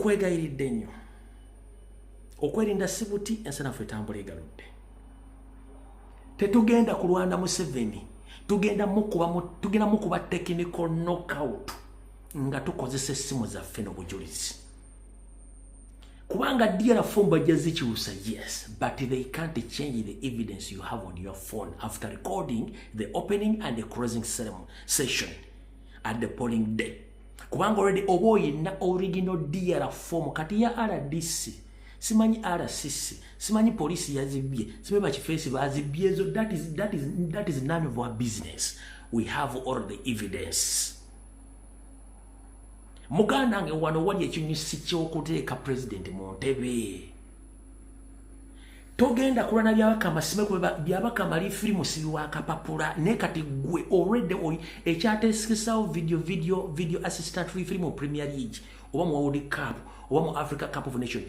nkwegayiridde nnyo okwerinda sibuti ensanafu etambula egaludde. Tetugenda kulwana Museveni, tugenda mukuba technical knockout nga tukozesa essimu zaffe n'obujulizi. Kubanga DRA phone bajja zikyusa, yes, but they can't change the evidence you have on your phone after recording the opening and the closing session at the polling day. Kubanga already oboyina original DRA form kati ya RDC, simanyi RCC, simanyi police yazibye, simanyi bachifesi bazibye zo. That is none of our business. We have all the evidence. Muganda nge wano wali ekinyusi ky'okuteeka president mu ntebe. Togenda kulwana byabakama simeko byabakama lifiri musibi wa kapapula ne kati gwe already ekyateesesawo video assistant lifiri mu Premier League oba mu World Cup oba mu Africa Cup of Nations.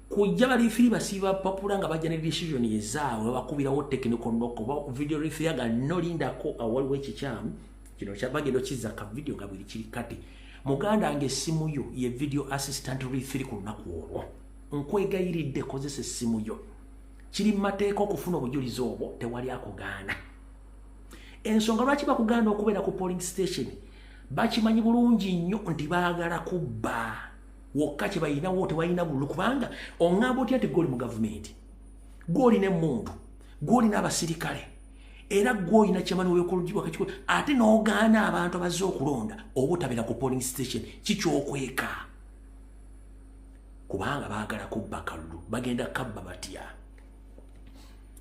Kujja balifiri basiba papula nga bajja ne decision yezaabwe bakubirawo technical knock oba video lifiri aga nolindako awaliwo ekikyamu kino kyabagendo kiza ka video nga buli kiri kati. Muganda ange simu yo ye video assistant lifiri ku lunaku olwo. Nkwegayiridde kozesa essimu yo. Kiri mateeka okufuna obujulizi obwo tewali akugaana. Ensonga lwaki bakugaana okubeera ku polling station bakimanyi bulungi nnyo nti baagala kubba wokka kye balina wo tewalina bululu kubanga oŋŋamba otya nti gw'oli mu gavumenti, gw'olina emmundu, gw'olina abasirikale era gw'olina kyamani weekolugibwa kakikwe ate n'ogaana abantu abazze okulonda obutabeera ku polling station kikyokweka. Kubanga baagala kubba kalulu bagenda kabba batya.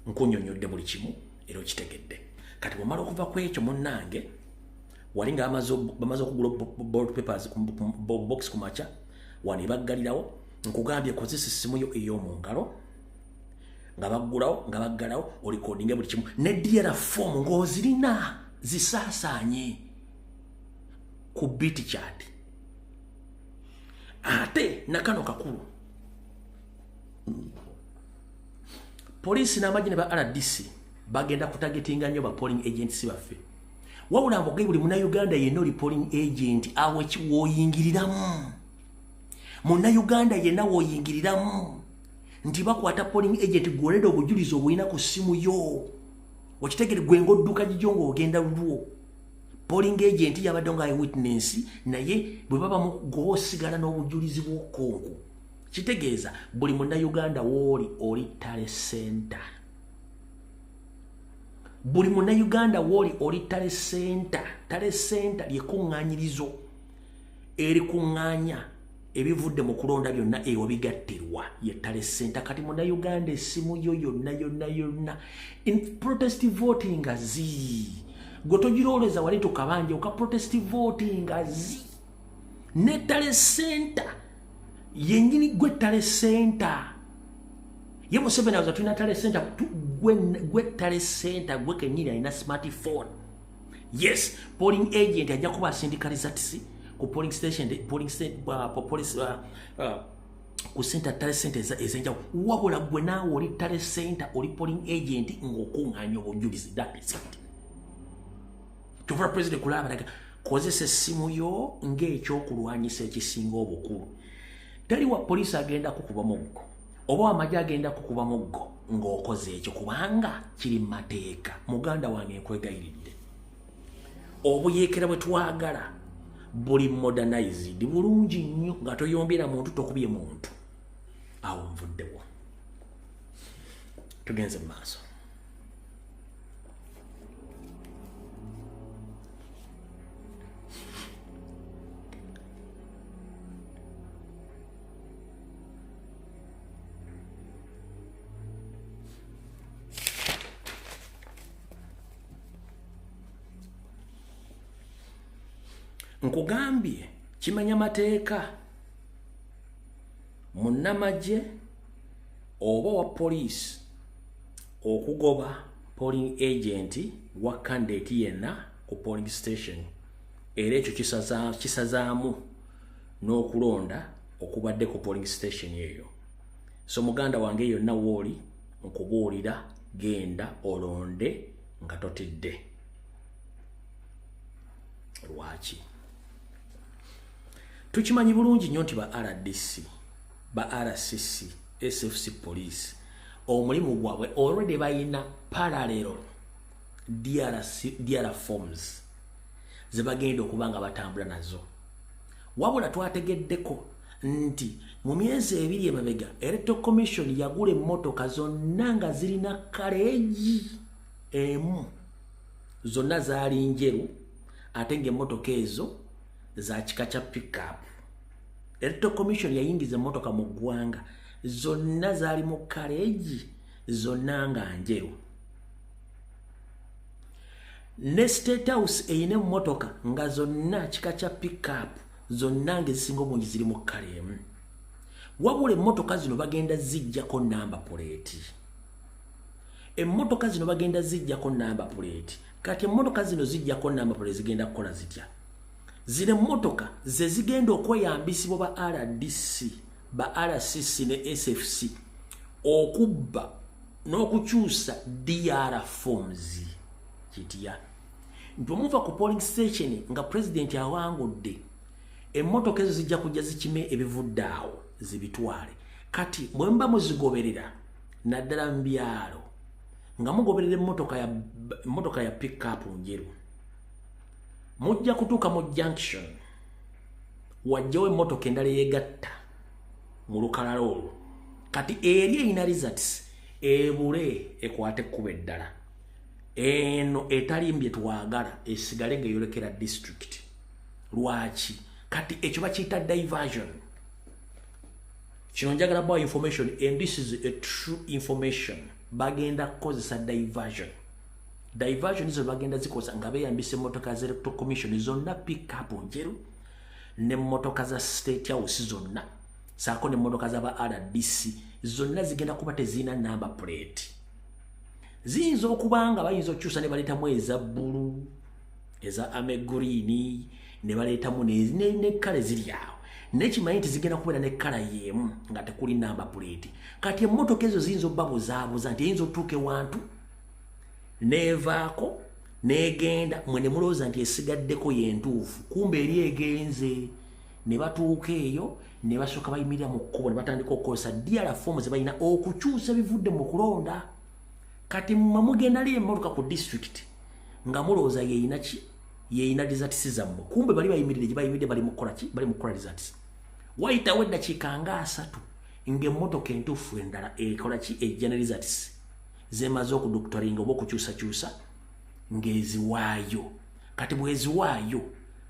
Nkunyonyodde buli kimu era okitegedde. Kati bw'omala okuva ku ekyo munnange wali nga bamaze okugula ballot papers box ku makya wano ebaggalirawo nkugambye kozesa essimu yo ey'omu ngalo nga baggulawo nga baggalawo olikodinge buli kimu ne DRA form ng'ozirina zisaasaanye ku BitChat. Ate nakano kakulu polisi n'amagye ba RDC bagenda kutagetinga nnyo ba polling agents baffe. Wabula mboge buli Munnayuganda yenna oli polling agent awe kiwoyingiriramu. Munnayuganda yenna woyingiriramu nti bakwata polling agent gwoleda obujulizi obulina ku ssimu yo. Okitegere gwe ng'odduka gijjo ng'ogenda lulwo. Polling agent yabadde nga witness naye bwe baba mugosigala n'obujulizi bw'okongo. Kitegeeza buli Munnayuganda w'oli oli tale center. Buli Munnayuganda w'oli oli tale center. Tale center lyekuŋŋaanyirizo erikuŋŋaanya ebivudde mu kulonda byonna ewabigattirwa ye tale center. Kati Munnayuganda essimu yo yonna in protest voting gotogirooleza wali tukabanje oka protest voting ne tale center yenyini gwe tale center ye Museveni aza tuna tale center gwe tale center gwe kenyini alina smartphone. Yes, polling agent ajja kuba syndicalizatisi ku polling station police ku center tale center ezenjawo wabula gwe naawe oli tale center oli polling agent ng'okuŋŋaanya obujulizi. That is it. Kyova president kulaba daga kozesa essimu yo ng'ekyokulwanyisa ekisinga obukulu. Teri wa polisi agenda kukuba muggo oba amagye agenda kukuba muggo ng'okoze ekyo kubanga kiri mu mateeka. Muganda wange nkwegayiridde obuyeekera bwe twagala buli modernized bulungi nnyo nga toyombera muntu tokubye muntu. Awo nvuddewo tugenze mu maaso. Nkugambye kimanya mateeka munnamagye oba wa police okugoba polling agent wa candidate yenna ku polling station era ekyo kisazaamu n'okulonda okubadde ku polling station eyo. So muganda wange yonna wooli nkubuulira genda olonde nga totidde. Lwaki? tukimanyi bulungi nnyo nti ba RDC ba RCC SFC police omulimu gwabwe already bayina parallel DR forms zebagenda okubanga batambula nazo wabula twategeddeko nti mu myezi ebiri emabega Electoral Commission yagula emmotoka zonna nga zirina kaleegi emu zonna zaali njeru ate ng'emmotoka ezo za kika kya pickup. Electoral Commission yayingiza emmotoka mu ggwanga zonna zaali mu kaleegi zonna nga njeru. Ne State House eyina emmotoka nga zonna kika kya pickup zonna ng'ezisinga obungi ziri mu kale emu. Wabula emmotoka zino bagenda zijjako number plate. Emmotoka zino bagenda zijjako number plate. Kati emmotoka zino zijjako number plate zigenda kukola zitya? Zine emmotoka ze zigenda okweyambisibwa ba RDC, ba RCC ne SFC okubba n'okukyusa DR forms kitya. Ntomuva ku polling station nga president awangudde emmotoka ezo zijja kujja zikime ebivudde awo zibitwale. Kati mwemba muzigoberera naddala mu byalo nga mugoberera emmotoka ya pick-up njeru, mujja kutuuka mu junction wajjawo emmotoka endala yegatta mu lukalala olwo. Kati eri eyina results ebule ekwate ekkuba eddala, eno etalimbye twagala esigale ng'eyolekera district. Lwaki? Kati ekyo bakiyita diversion. Kino njagala bawa information and this is a true information. Bagenda kukozesa diversion. Diversion izo bagenda zikosa nga beeyambisa emmotoka za Electoral Commission zonna pick-up njeru n'emmotoka za State House zonna saako n'emmotoka za ba RDC zonna zigenda kuba tezina number plate. Ziyinza okubanga bayinza okukyusa ne baleetamu eza bbulu, eza ame green, ne baleetamu ne kale ziri awo. Nekimanyi nti zigenda kubeera ne kala yemu nga tekuli number plate. Kati emmotoka ezo ziyinza obbabuzaabuza nti eyinza otuuka ewantu nevaako negenda mwe ne mulowooza nti esigaddeko yentuufu, kumbe eri egenze. Ne batuuka eyo ne basooka bayimirira mu kkubo ne batandika okukozesa DR forms ze balina okukyusa ebivudde mu kulonda. Kati mugenda li emmotoka ku district nga mulowooza yeeyina ki? Yeeyina results zammwe, kumbe bali bayimiridde gye bayimiridde bali mu kukola ki? Bali mu kukola results. Wayitawo eddakiika nga 3 ng'emmotoka entuufu endala ekola ki? Ejja ne results zemaze okudoktoringa oba okukyusakyusa ng'eziwaayo. Kati bweziwaayo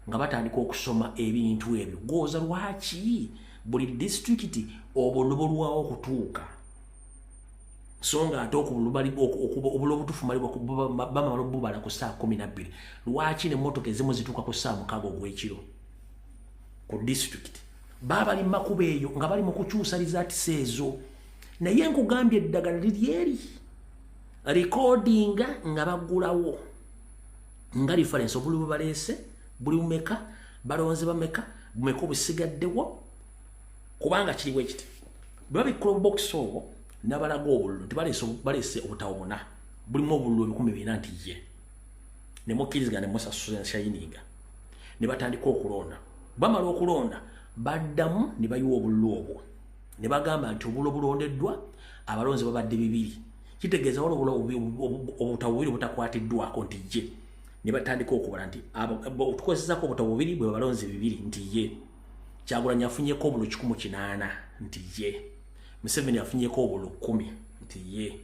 nga batandika okusoma ebintu ebyo, gooza lwaki buli district obulwawo okutuuka so nga ate obula obutuufu bamala obubala ku saa 12. Lwaki n'emmotoka ezimu zituuka ku saa 6 ogw'ekiro ku district? Baba bali mu makubo eyo nga bali mu kukyusa results ezo. Naye nkugambye eddagala liri eri recording nga bagulawo nga reference obuli bubaleese buli bumeka balonze bameka bumeka obusigaddewo kubanga kiriwo ekiti bwe babikula box obwo n'abalaga obululu nti baleese obutawo buna bulimu obululu 400 nti ye ne mukkiriza ne musasuza shayininga ne batandika okulonda. Bamala okulonda baddamu ne bayiwa obululu obwo ne bagamba nti obululu bulondeddwa abalonzi babadde 2. Kitegeeza waliwo obutawo 2 butakwatiddwako nti ye. Ne batandika okubala nti tukozesako obutawo 2 bwe balonzi 2 nti ye. Kyagulanyi afunyeko obululu 108 nti ye. Museveni afunyeko obululu 10 nti ye.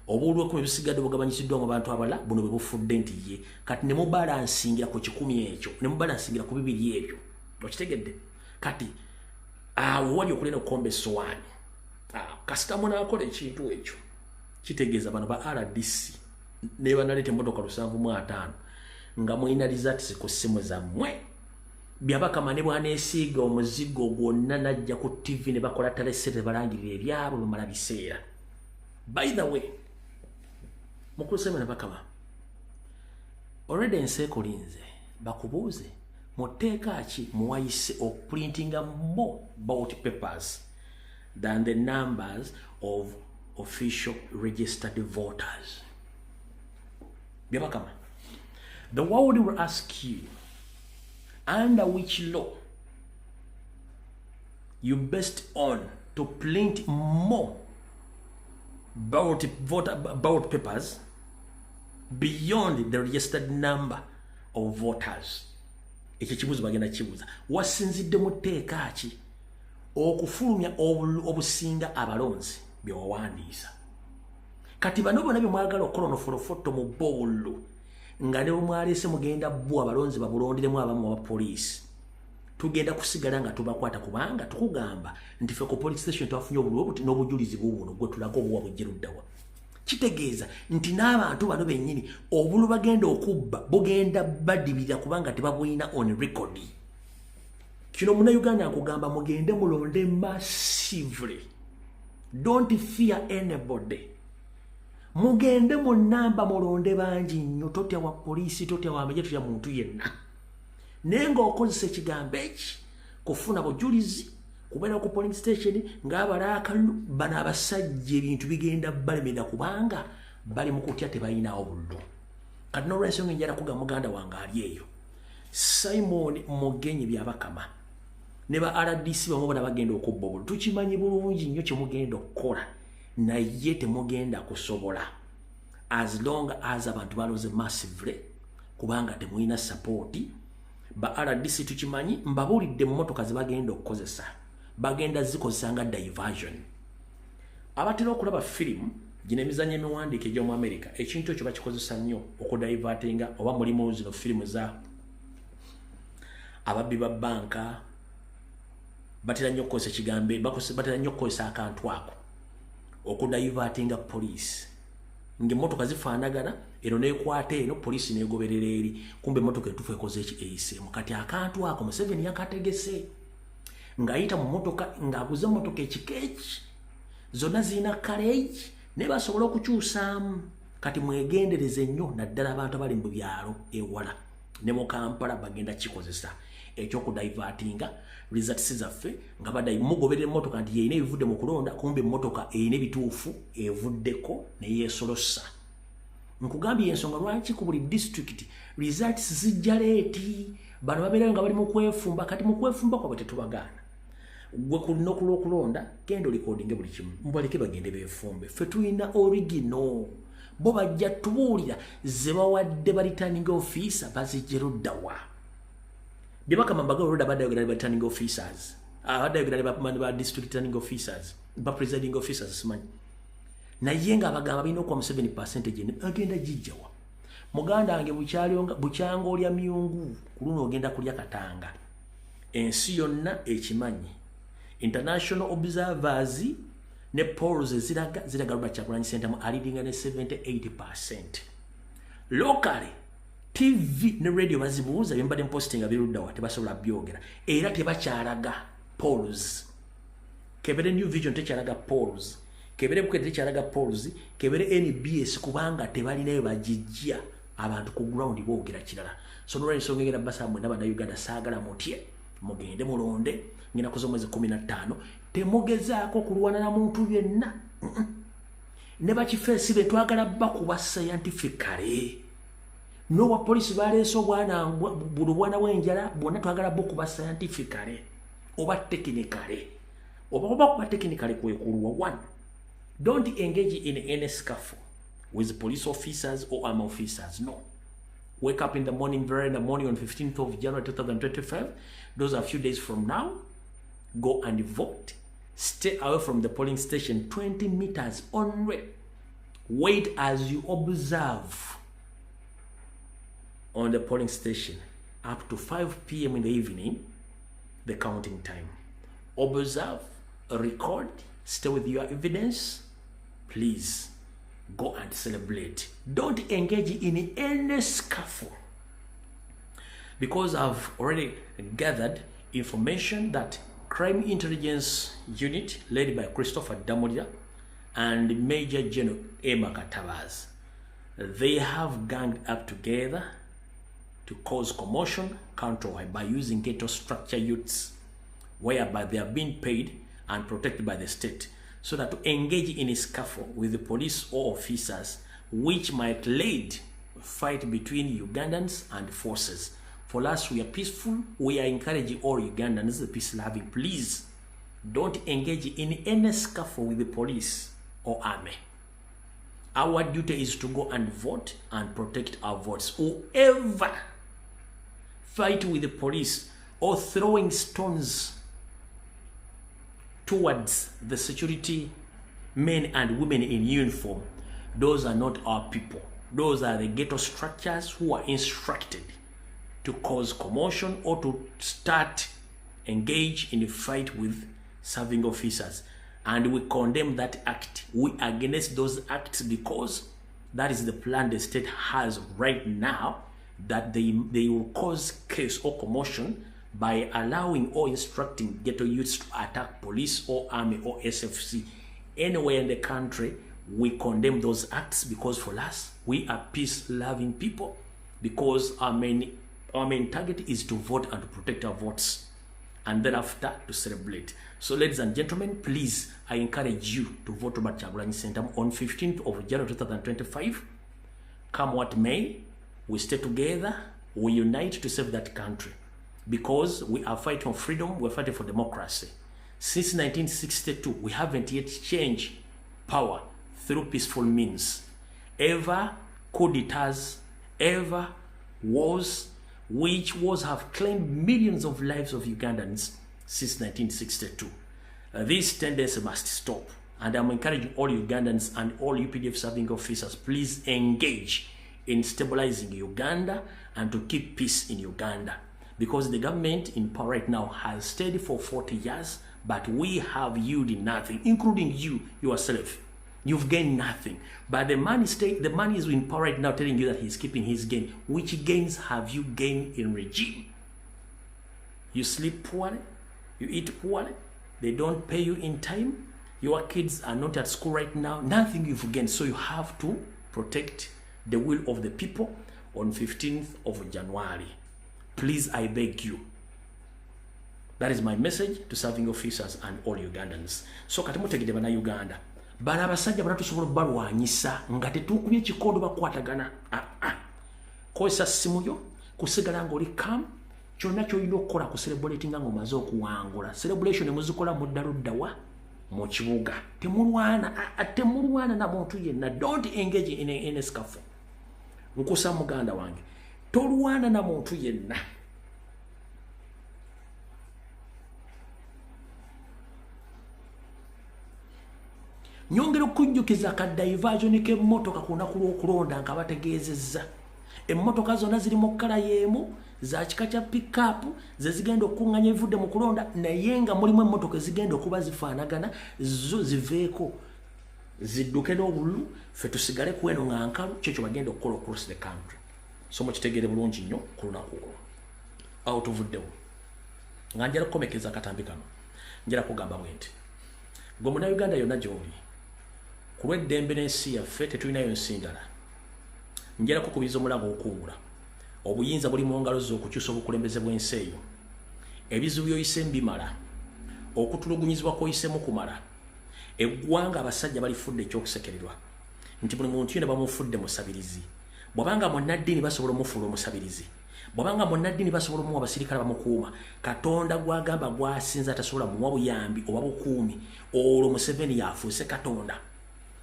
Obululu 10 busigadde bugabanyisiddwa mu bantu abala buno bwe bufudde nti ye. Kati ne mubalansingira ku 10 ekyo ne mubalansingira ku 2 ebyo. Okitegedde? Kati awo wali okulera okukomba essowaani. Kasita munaakola ekintu ekyo kitegeeza bano ba RDC ne banaleeta emmotoka 705 nga mulina results ku ssimu zammwe. Byabakama ne bwaneesiiga omuzigo gwonna najja ku TV ne bakola talesete balangirira ebyabo bamala biseera. By the way, mukulu Simon Bakama already ensekolinze bakubuuze muteeka ki muwayise okuprintinga more ballot papers than the numbers of official registered voters. Byabakama, the world will ask you under which law you best on to print more ballot papers beyond the registered number of voters. Ekyo kibuuzo bagenda kibuuza. Wasinzidde mu tteeka ki okufulumya obusinga abalonzi bye wawandiisa? Kati bano bonna bye mwagala okukola onofolofotto mu bowulo nga ne bwemwaleese mugenda bwa abalonzi babulonderemu abamu aba poliisi, tugenda kusigala nga tubakwata kubanga tukugamba nti ffe ku police station twafunye obulwo n'obujulizi buubuno gwe tulaga obuwa bujjeruddawa. Kitegeeza nti n'abantu bano bennyini obulu bagenda okubba bugenda badibira kubanga tebabulina on record. Kino Munnayuganda akugamba mugende mulonde massively. Don't fear anybody. Mugende mu namba mulonde bangi nnyo, totya wa poliisi, totya wa amagye, totya muntu yenna. Naye ng'okozesa ekigambo eki kufuna bujulizi kubeera ku polling station ng'abalaakalu bano abasajja ebintu bigenda balemera kubanga bali mu kutya tebalinawo bullo. Kati n'olw'ensonga njala kuga muganda wange ali eyo Simon Mugenyi byabakama ne ba RDC bamu bona bagenda okubba obululu. Tukimanyi bulungi nnyo kye mugenda okukola naye temugenda kusobola as long as abantu baloze massively kubanga temulina support. Ba RDC tukimanyi mbabuulidde mu motoka ze bagenda okukozesa bagenda zikozesa nga diversion. Abatera okulaba firimu gino emizannyo emiwandiike egy'omu America ekintu ekyo bakikozesa nnyo okudivertinga oba mulimu zino firimu za ababbi ba banka batera nnyo okukozesa ekigambo batera nnyo okukozesa akantu ako okudivertinga police ng'emmotoka zifaanagana eno neekwata eno poliisi neegoberera eri kumbe emmotoka etufu ekoze eki eyiseemu. Kati akantu ako Museveni yakategese ng'ayita mu mmotoka ng'aguze emmotoka ekikeeki zonna zirina kaleegi naye basobola okukyusaamu. Kati mwegendereze nnyo naddala abantu abali mu byalo ewala ne mu Kampala bagenda kikozesa ekyokudivertinga results zaffe nga badayi mugoberera emmotoka nti yeyina ebivudde mu kulonda kumbe emmotoka eyina ebituufu evuddeko neyeesolosa. Nkugambye ensonga lwaki ku buli district results zijja leeti bano babeerayo nga bali mu kwefumba. Kati mu kwefumba kwabwe tetubagaana. Gwe kulina okulonda genda olikodinge buli kimu mubaleke bagende beefumbe. Ffe tulina original bo bajja tubuulira ze bawadde ba returning officer bazijjeruddawa. Debaka Mbaga Road abadayogera ba returning officers. Abadayogera ba district returning officers, ba presiding officers simanyi. Naye nga abagamba balina okuwa 7% agenda jijjawa. Muganda wange bukyanga olya myungu ku luno ogenda kulya katanga. Ensi yonna ekimanyi. International observers ne polls ziraga Robert Kyagulanyi Ssentamu alidinga ne 78%. Locally TV ne radio bazibuuza byembadde posting abiruddawa tebasobola byogera era tebakyalaga polls. Kebere New Vision tekyalaga polls, kebere Bukedde tekyalaga polls, kebere NBS kubanga tebalinayo bajijja abantu ku ground boogera kirala. So n'olw'ensonga engera basamwe n'Abannayuganda saagala mutye mugende mulonde ngina kuza omwezi 15 temugezaako kulwana na muntu yenna. Ne bakifeesi be twagala bakuba scientifically. No wa police baleese obwana bw'enjala bwonna twagala bukuba scientifically oba technically. Oba kuba technically kwekuluwa. 1. Don't engage in any scuffle with police officers or army officers. No. Wake up in the morning, very in the morning on 15th of January 2025. Those are a few days from now. Go and vote. Stay away from the polling station 20 meters only. Wait as you observe on the polling station up to 5 p.m. in the evening, the counting time. Observe, record, stay with your evidence. Please go and celebrate. Don't engage in any scuffle. Because I've already gathered information that Crime Intelligence Unit led by Christopher Damulira and Major General Emma Katabaz, they have ganged up together to cause commotion countrywide by using ghetto structure youths, whereby they are being paid and protected by the state, so that to engage in a scuffle with the police or officers, which might lead a fight between Ugandans and forces. For us, we are peaceful. We are encouraging all Ugandans, the peace loving. Please Don't engage in any scuffle with the police or army. Our duty is to go and vote and protect our votes. Whoever fight with the police or throwing stones towards the security men and women in uniform, those are not our people. Those are the ghetto structures who are instructed to cause commotion or to start engage in a fight with serving officers. And we condemn that act. We are against those acts because that is the plan the state has right now, that they will cause chaos or commotion by allowing or instructing ghetto youths to attack police or army or SFC anywhere in the country. We condemn those acts because for us, we are peace-loving people, because our main target is to vote and to protect our votes, and thereafter to celebrate. So ladies and gentlemen, please, I encourage you to vote Robert Kyagulanyi Ssentamu on 15th of January 2025. Come what may, we stay together, we unite to save that country, because we are fighting for freedom, we're fighting for democracy. Since 1962, we haven't yet changed power through peaceful means. Ever coup d'etats, ever wars, which wars have claimed millions of lives of Ugandans since 1962. This tendency must stop, and I'm encouraging all Ugandans and all UPDF serving officers, please engage in stabilizing Uganda and to keep peace in Uganda, because the government in power right now has stayed for 40 years, but we have yielded nothing, including you yourself. You've gained nothing. But the man is in power right now telling you that he's keeping his gain. Which gains have you gained in regime? You sleep poorly, you eat poorly, they don't pay you in time, your kids are not at school right now, nothing you've gained. So you have to protect the will of the people on 15th of January. Please, I beg you. That is my message to serving officers and all Ugandans. So katimutegede bana Uganda. Bana abasajja bana tusobola balwanyisa nga tetukubye ekikondo bakwatagana. Kozesa simu yo kusigala ng'oli calm. Kyonna ky'olina okukola ku celebrating nga omaze okuwangula. Celebration muzikola muddaluddawa mu kibuga. Temulwana na muntu yenna. Don't engage in a scuffle. Nkusa muganda wange. Tolwana na muntu yenna. Nyongera okujjukiza akadaivasion k'emmotoka ku lunaku lw'okulonda nga bategeezezza. Emmotoka zonna ziri mu kkala y'emu, za kika kya pick-up, ze zigenda okuŋŋanya evudde mu kulonda, naye nga mulimu emmotoka ezigenda okuba zifaanagana, zo ziveeko zidduke n'obululu, ffe tusigale ku eno nga nkalu, kyekyo bagenda okukola across the country. So mukitegeere bulungi nnyo ku lunaku olwo. Awo tuvuddewo. Nga njala kukomekeza akatambi kano. Njala kugamba bwe nti. Gwe Munnayuganda yonna gy'oli. Ku lw'eddembe n'ensi yaffe tetulinayo nsi ndala. Njala kukubiriza omulago okungula. Obuyinza buli mu ngalo zo okukyusa obukulembeze bw'ensi eyo. Ebizibu by'oyisemu bimala. Okutulugunyizibwa kw'oyisemu kumala. Eggwanga abasajja balifudde ekyokusekererwa. Nti buli muntu yenna bamufudde musabirizi. Bw'abanga munnaddiini basobola omufuula omusabirizi. Bw'abanga munnaddiini basobola omuwa abasirikale bamukuuma. Katonda gw'agamba gw'asinza tasobola muwa buyambi oba bukuumi. Olwo Museveni yafuuse Katonda.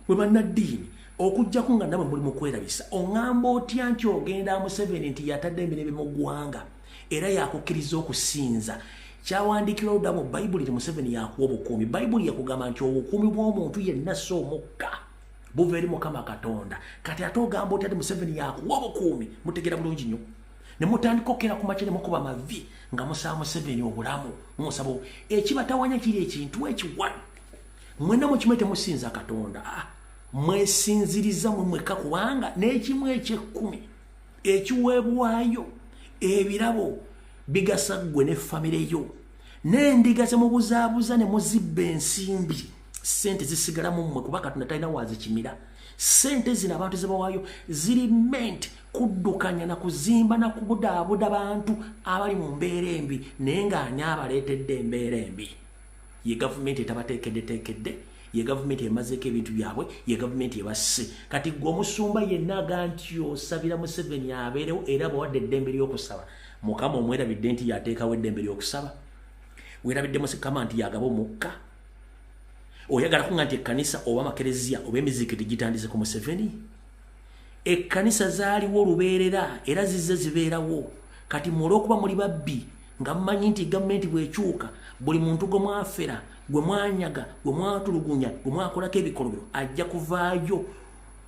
Bwe bannaddiini okujjako nga nawe muli mu kwerabisa, oŋŋamba otya nti ogenda Museveni nti yatadde emirembe mu ggwanga era yakukkiriza okusinza? Kyawandiikirwa ludda mu Bayibuli nti Museveni yakuwa obukuumi. Bayibuli yakugamba nti obukuumi bw'omuntu yenna si omukka, buva eri Mukama Katonda. Kati ate ogamba otya nti Museveni yakuwa obukuumi? Mutegeera bulungi nnyo. Ne mutandika okera ku makya ne mukuba mavi nga musaba Museveni obulamu, musaba ekibatawanya kiri ekintu ekiwa. Mwenna mukimu temusinza Katonda. Mwesinziriza mweka kubanga n'ekimu eky'ekkumi ekiweebwayo ebirabo bigasa ggwe ne famire yo, n'endiga ze mubuzaabuza ne muzibba ensimbi, ssente zisigala mu mmwe kuba Katonda talina wazikimira. Ssente zino abantu ze bawaayo ziri meant kuddukanya na kuzimba na kubudaabuda bantu abali mu mbeera embi, naye ng'ani abaleetedde embeera embi? Ye gavumenti etabateekedde, ye gavumenti emazeeko ebintu byabwe, ye gavumenti ebasse. Kati gwe omusumba yenna aga nti osabira Museveni abeerewo era bawadde eddembe ly'okusaba. Mukama omwerabidde nti yateekawo eddembe ly'okusaba. werabidde musikama nti yagabo mukka oyagala kunga nti ekkanisa oba makerezia oba emizikiti gitandise ku Museveni ekkanisa zaaliwo lubeerera era zizze zibeerawo kati mulwokuba muli babbi nga mmanyi nti gavumenti bwekyuka buli muntu gwe mwafera gwe mwanyaga gwe mwatulugunya gwe mwakolako ebikolobero ajja kuvaayo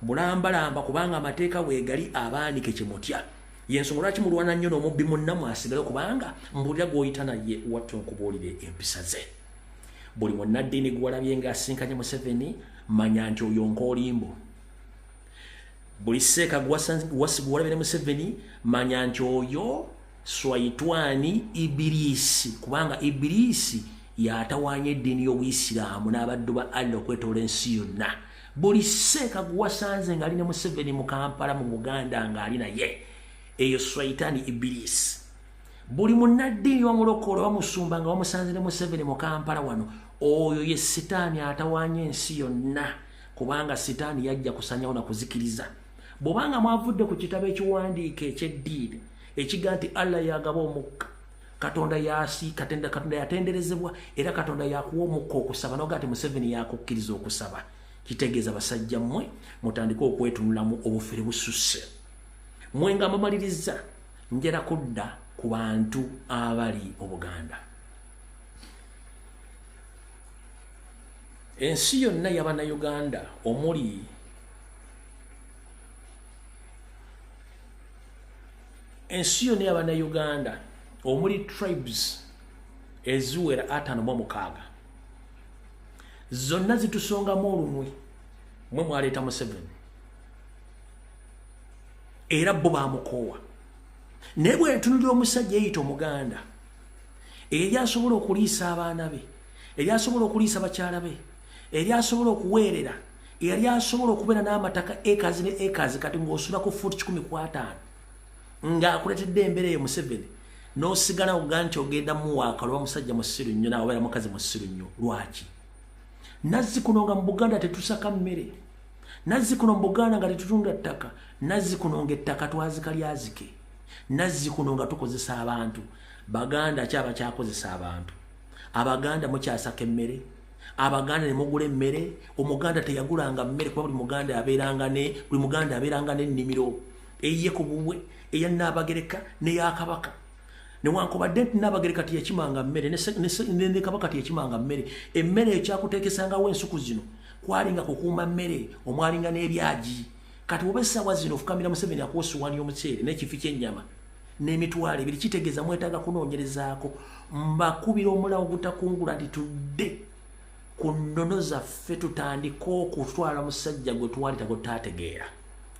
mulambalamba kubanga amateeka weegali abaanike kyemutya yensonga lwaki mulwana nnyo n'omubbi munnamu asigale kubanga mbulira gw'oyita naye wattu nkubuulire empisa ze buli munnaddiini gwalabye ng'asinkanye Museveni manya nti oyo nk'olimbo buli seeka gwalabye ne Museveni manya nti oyo swaitwani Ibilisi kubanga Ibilisi yatawaanya eddiini y'Obuyisiraamu n'abaddu ba Allah okwetoola ensi yonna buli seeka gwasanze ng'ali ne Museveni mu Kampala mu Buganda ng'ali naye eyo swaitani Ibilisi buli munnaddiini wamulokole wamusumba nga wamusanze ne Museveni mu Kampala wano oyo ye sitaani atawaanya ensi yonna kubanga sitaani yajja kusanyawo na kuzikiriza bw'obanga mwavudde ku kitabo ekiwandiika eky'eddiini ekiga nti Allah yagaba omukka Katonda yatenderezebwa era Katonda yakuwa omukka okusaba noga ati Museveni yakukkiriza okusaba kitegeeza basajja mmwe mutandike okwetunulamu obufere bususse mwenga mamaliriza njera kudda ku bantu abali Obuganda ensi yonna y'Abannayuganda omuli ensi yonna y'Abannayuganda omuli tribes eziwera 56 zonna zitusongamu olunwe mwe mwaleeta Museveni era bo bamukoowa naye bwe ntunulira omusajja eyita Omuganda eri asobola okuliisa abaana be eri asobola okuliisa bakyala be eri asobola okuweerera eri asobola okubeera n'amataka ekazi ne ekazi kati ng'osula ku fuuti 15 ng'akuleetedde embeera eyo Museveni n'osigala oga nti ogenda muwaaka lwa musajja musiru nnyo n'abeera mukazi musiru nnyo lwaki Nazzikuno nga mu Buganda tetusaka mmere Nazzikuno mu Buganda nga tetutunda ttaka Nazzikuno ng'ettaka twazikalyazike Nazzikuno nga tukozesa abantu Baganda kyaba kyakozesa abantu Abaganda mukyasaka emmere Abaganda ne mugula emmere Omuganda teyagulanga mmere kuba buli Muganda abeeranga n'ennimiro eyiye ku bubwe eya Nnaabagereka n'eya Kabaka newankubadde nti Nnaabagereka teyakimanga mmere ne Kabaka teyakimanga mmere emmere ekyakuteekesangawo ensuku zino kwalinga kukuuma mmere omwalinga n'ebyagi kati oba essaawa zino ofukamira Museveni akuwa essuwaani y'omuceere n'ekifi ky'ennyama n'emitwalo ebiri kitegeeza mwetaaga kunoonyerezaako mbakubira omulawo gutakungula nti tudde ku nnono zaffe tutandika okutwala musajja gwe twalita gwe tutategeera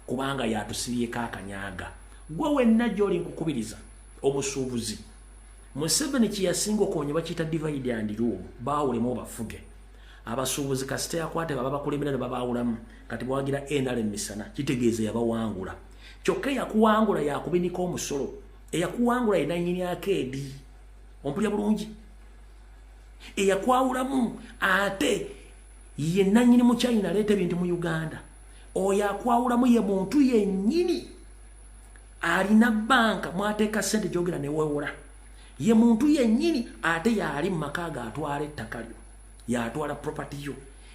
kubanga yatusibyeko akanyaaga gwe wenna gy'oli nkukubiriza omusuubuzi Museveni kye yasinga okwonya bakiyita divide and rule baawulemu bafuge abasuubuzi kasita yakwate baba bakulembera ne babaawulamu kati bwagira NRM misana kitegeeza yabawangula kyokka yakuwangula yakubinika omusolo eyakuwangula yenanyini akeedi ompulya bulungi eyakwawulamu ate yenanyini mu China aleeta ebintu mu Uganda oyo akwawulamu ye muntu yennyini alina banka mwateeka ssente gyogera ne weewula ye muntu yennyini ate yali mu maka ge atwala ettaka lyo yatwala property yo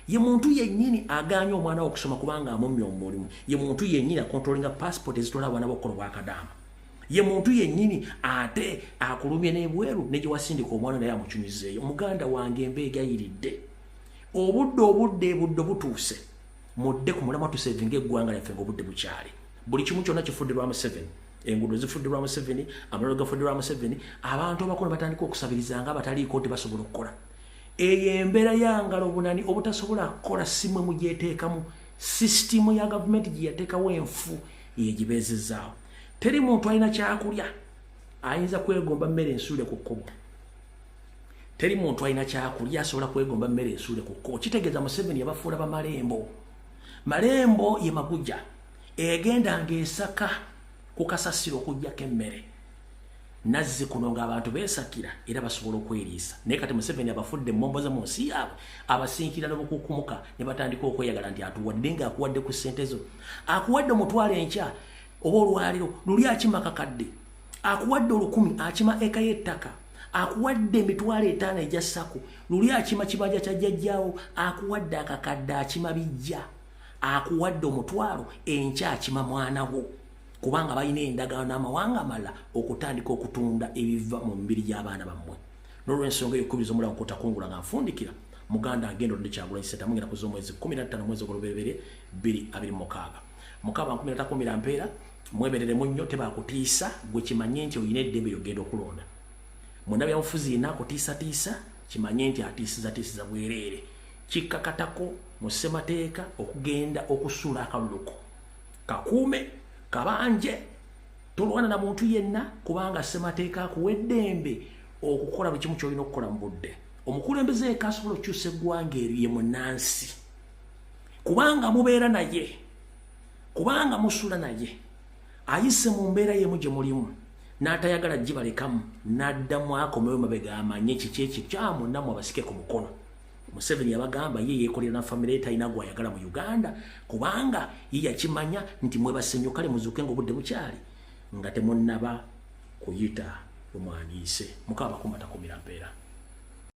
ye muntu yennyini aganya omwana we okusoma kubanga amumya omulimu ye muntu yennyini akontrolinga passport ezitwala abaana b'okukola bwakadaama ye muntu yennyini ate akulumye n'ebweru ne gye wasindika omwana naye amukyumizeeyo Omuganda wange embeega yiridde obudde butuuse mudde ku mulamwa tusevinga eggwanga lyaffe ng'obudde bukyali buli kimu kyonna kifudde lwa Museveni enguudo zifudde lwa Museveni amalalo gafudde lwa Museveni abantu abakono batandika okusabirizanga abataliiko nti basobola okukola eyo embeera yangalo obunani obutasobola kukola simwe mugyeteekamu sisitimu ya gavumenti gye yateekawo enfu yegibeezezaawo teri muntu alina kyakulya ayinza kwegomba mmere ensuule ku kkobo teri muntu alina kyakulya asobola kwegomba mmere ensuule ku kkobo kitegeeza Museveni yabafuula bamalembo malembo ye maguja egenda ng'esaka ku kasasiro okuggyako emmere Nazzikuno ng'abantu beesakira era basobola okweriisa naye kati Museveni abafudde emmomboza mu nsi yaabwe abasinkira n'obukukumuka ne batandika okweyagala nti atuwadde ng'akuwadde ku ssente zo akuwadde omutwalo enkya oba olwaliro luli akima kakadde akuwadde 10 akima eka y'ettaka akuwadde emitwalo 5 ejja sako luli akima kibanja kya jjajjaawo akuwadde akakadde akima bijja akuwadde omutwalo enkya akima mwanawo kubanga balina endagaano n'amawanga amala okutandika okutunda ebiva mu mibiri gy'abaana bammwe n'olw'ensonga ey'okkubiriza omulamu kotakungula nga nfundikira muganda agenda oludde Kyagulanyi Ssentamu ngenda kuza omwezi 15 mwezi ogw'olubereberye 2026 mukaba 13 mpeera mwebereremu nnyo tebakutiisa gwe kimanye nti olina eddembe ly'ogenda okulonda munda byabufuzi yenna akutiisatiisa kimanye nti atiisizatiisiza bwereere kikkakatako mu ssemateeka okugenda okusula akaluluko kakuume kabanje tolwana na muntu yenna kubanga ssemateeka akuwa eddembe okukola buli kimu ky'olina okukola mu budde omukulembeze eka asobola okukyusa eggwanga eryo ye munnansi kubanga mubeera naye kubanga musula naye ayise mu mbeera yemu gye mulimu n'atayagala gibalekamu n'addamu akomewo mabega amanye kiki ekikyamu nammwe abasike ku mukono Museveni yabagamba ye yeekolera na famire talina gwayagala mu Uganda kubanga ye yakimanya nti mwebasenyo kale muzuke ng'obudde bukyali nga temunnaba kuyita lumwaniise mukaba kumata kumira mpeera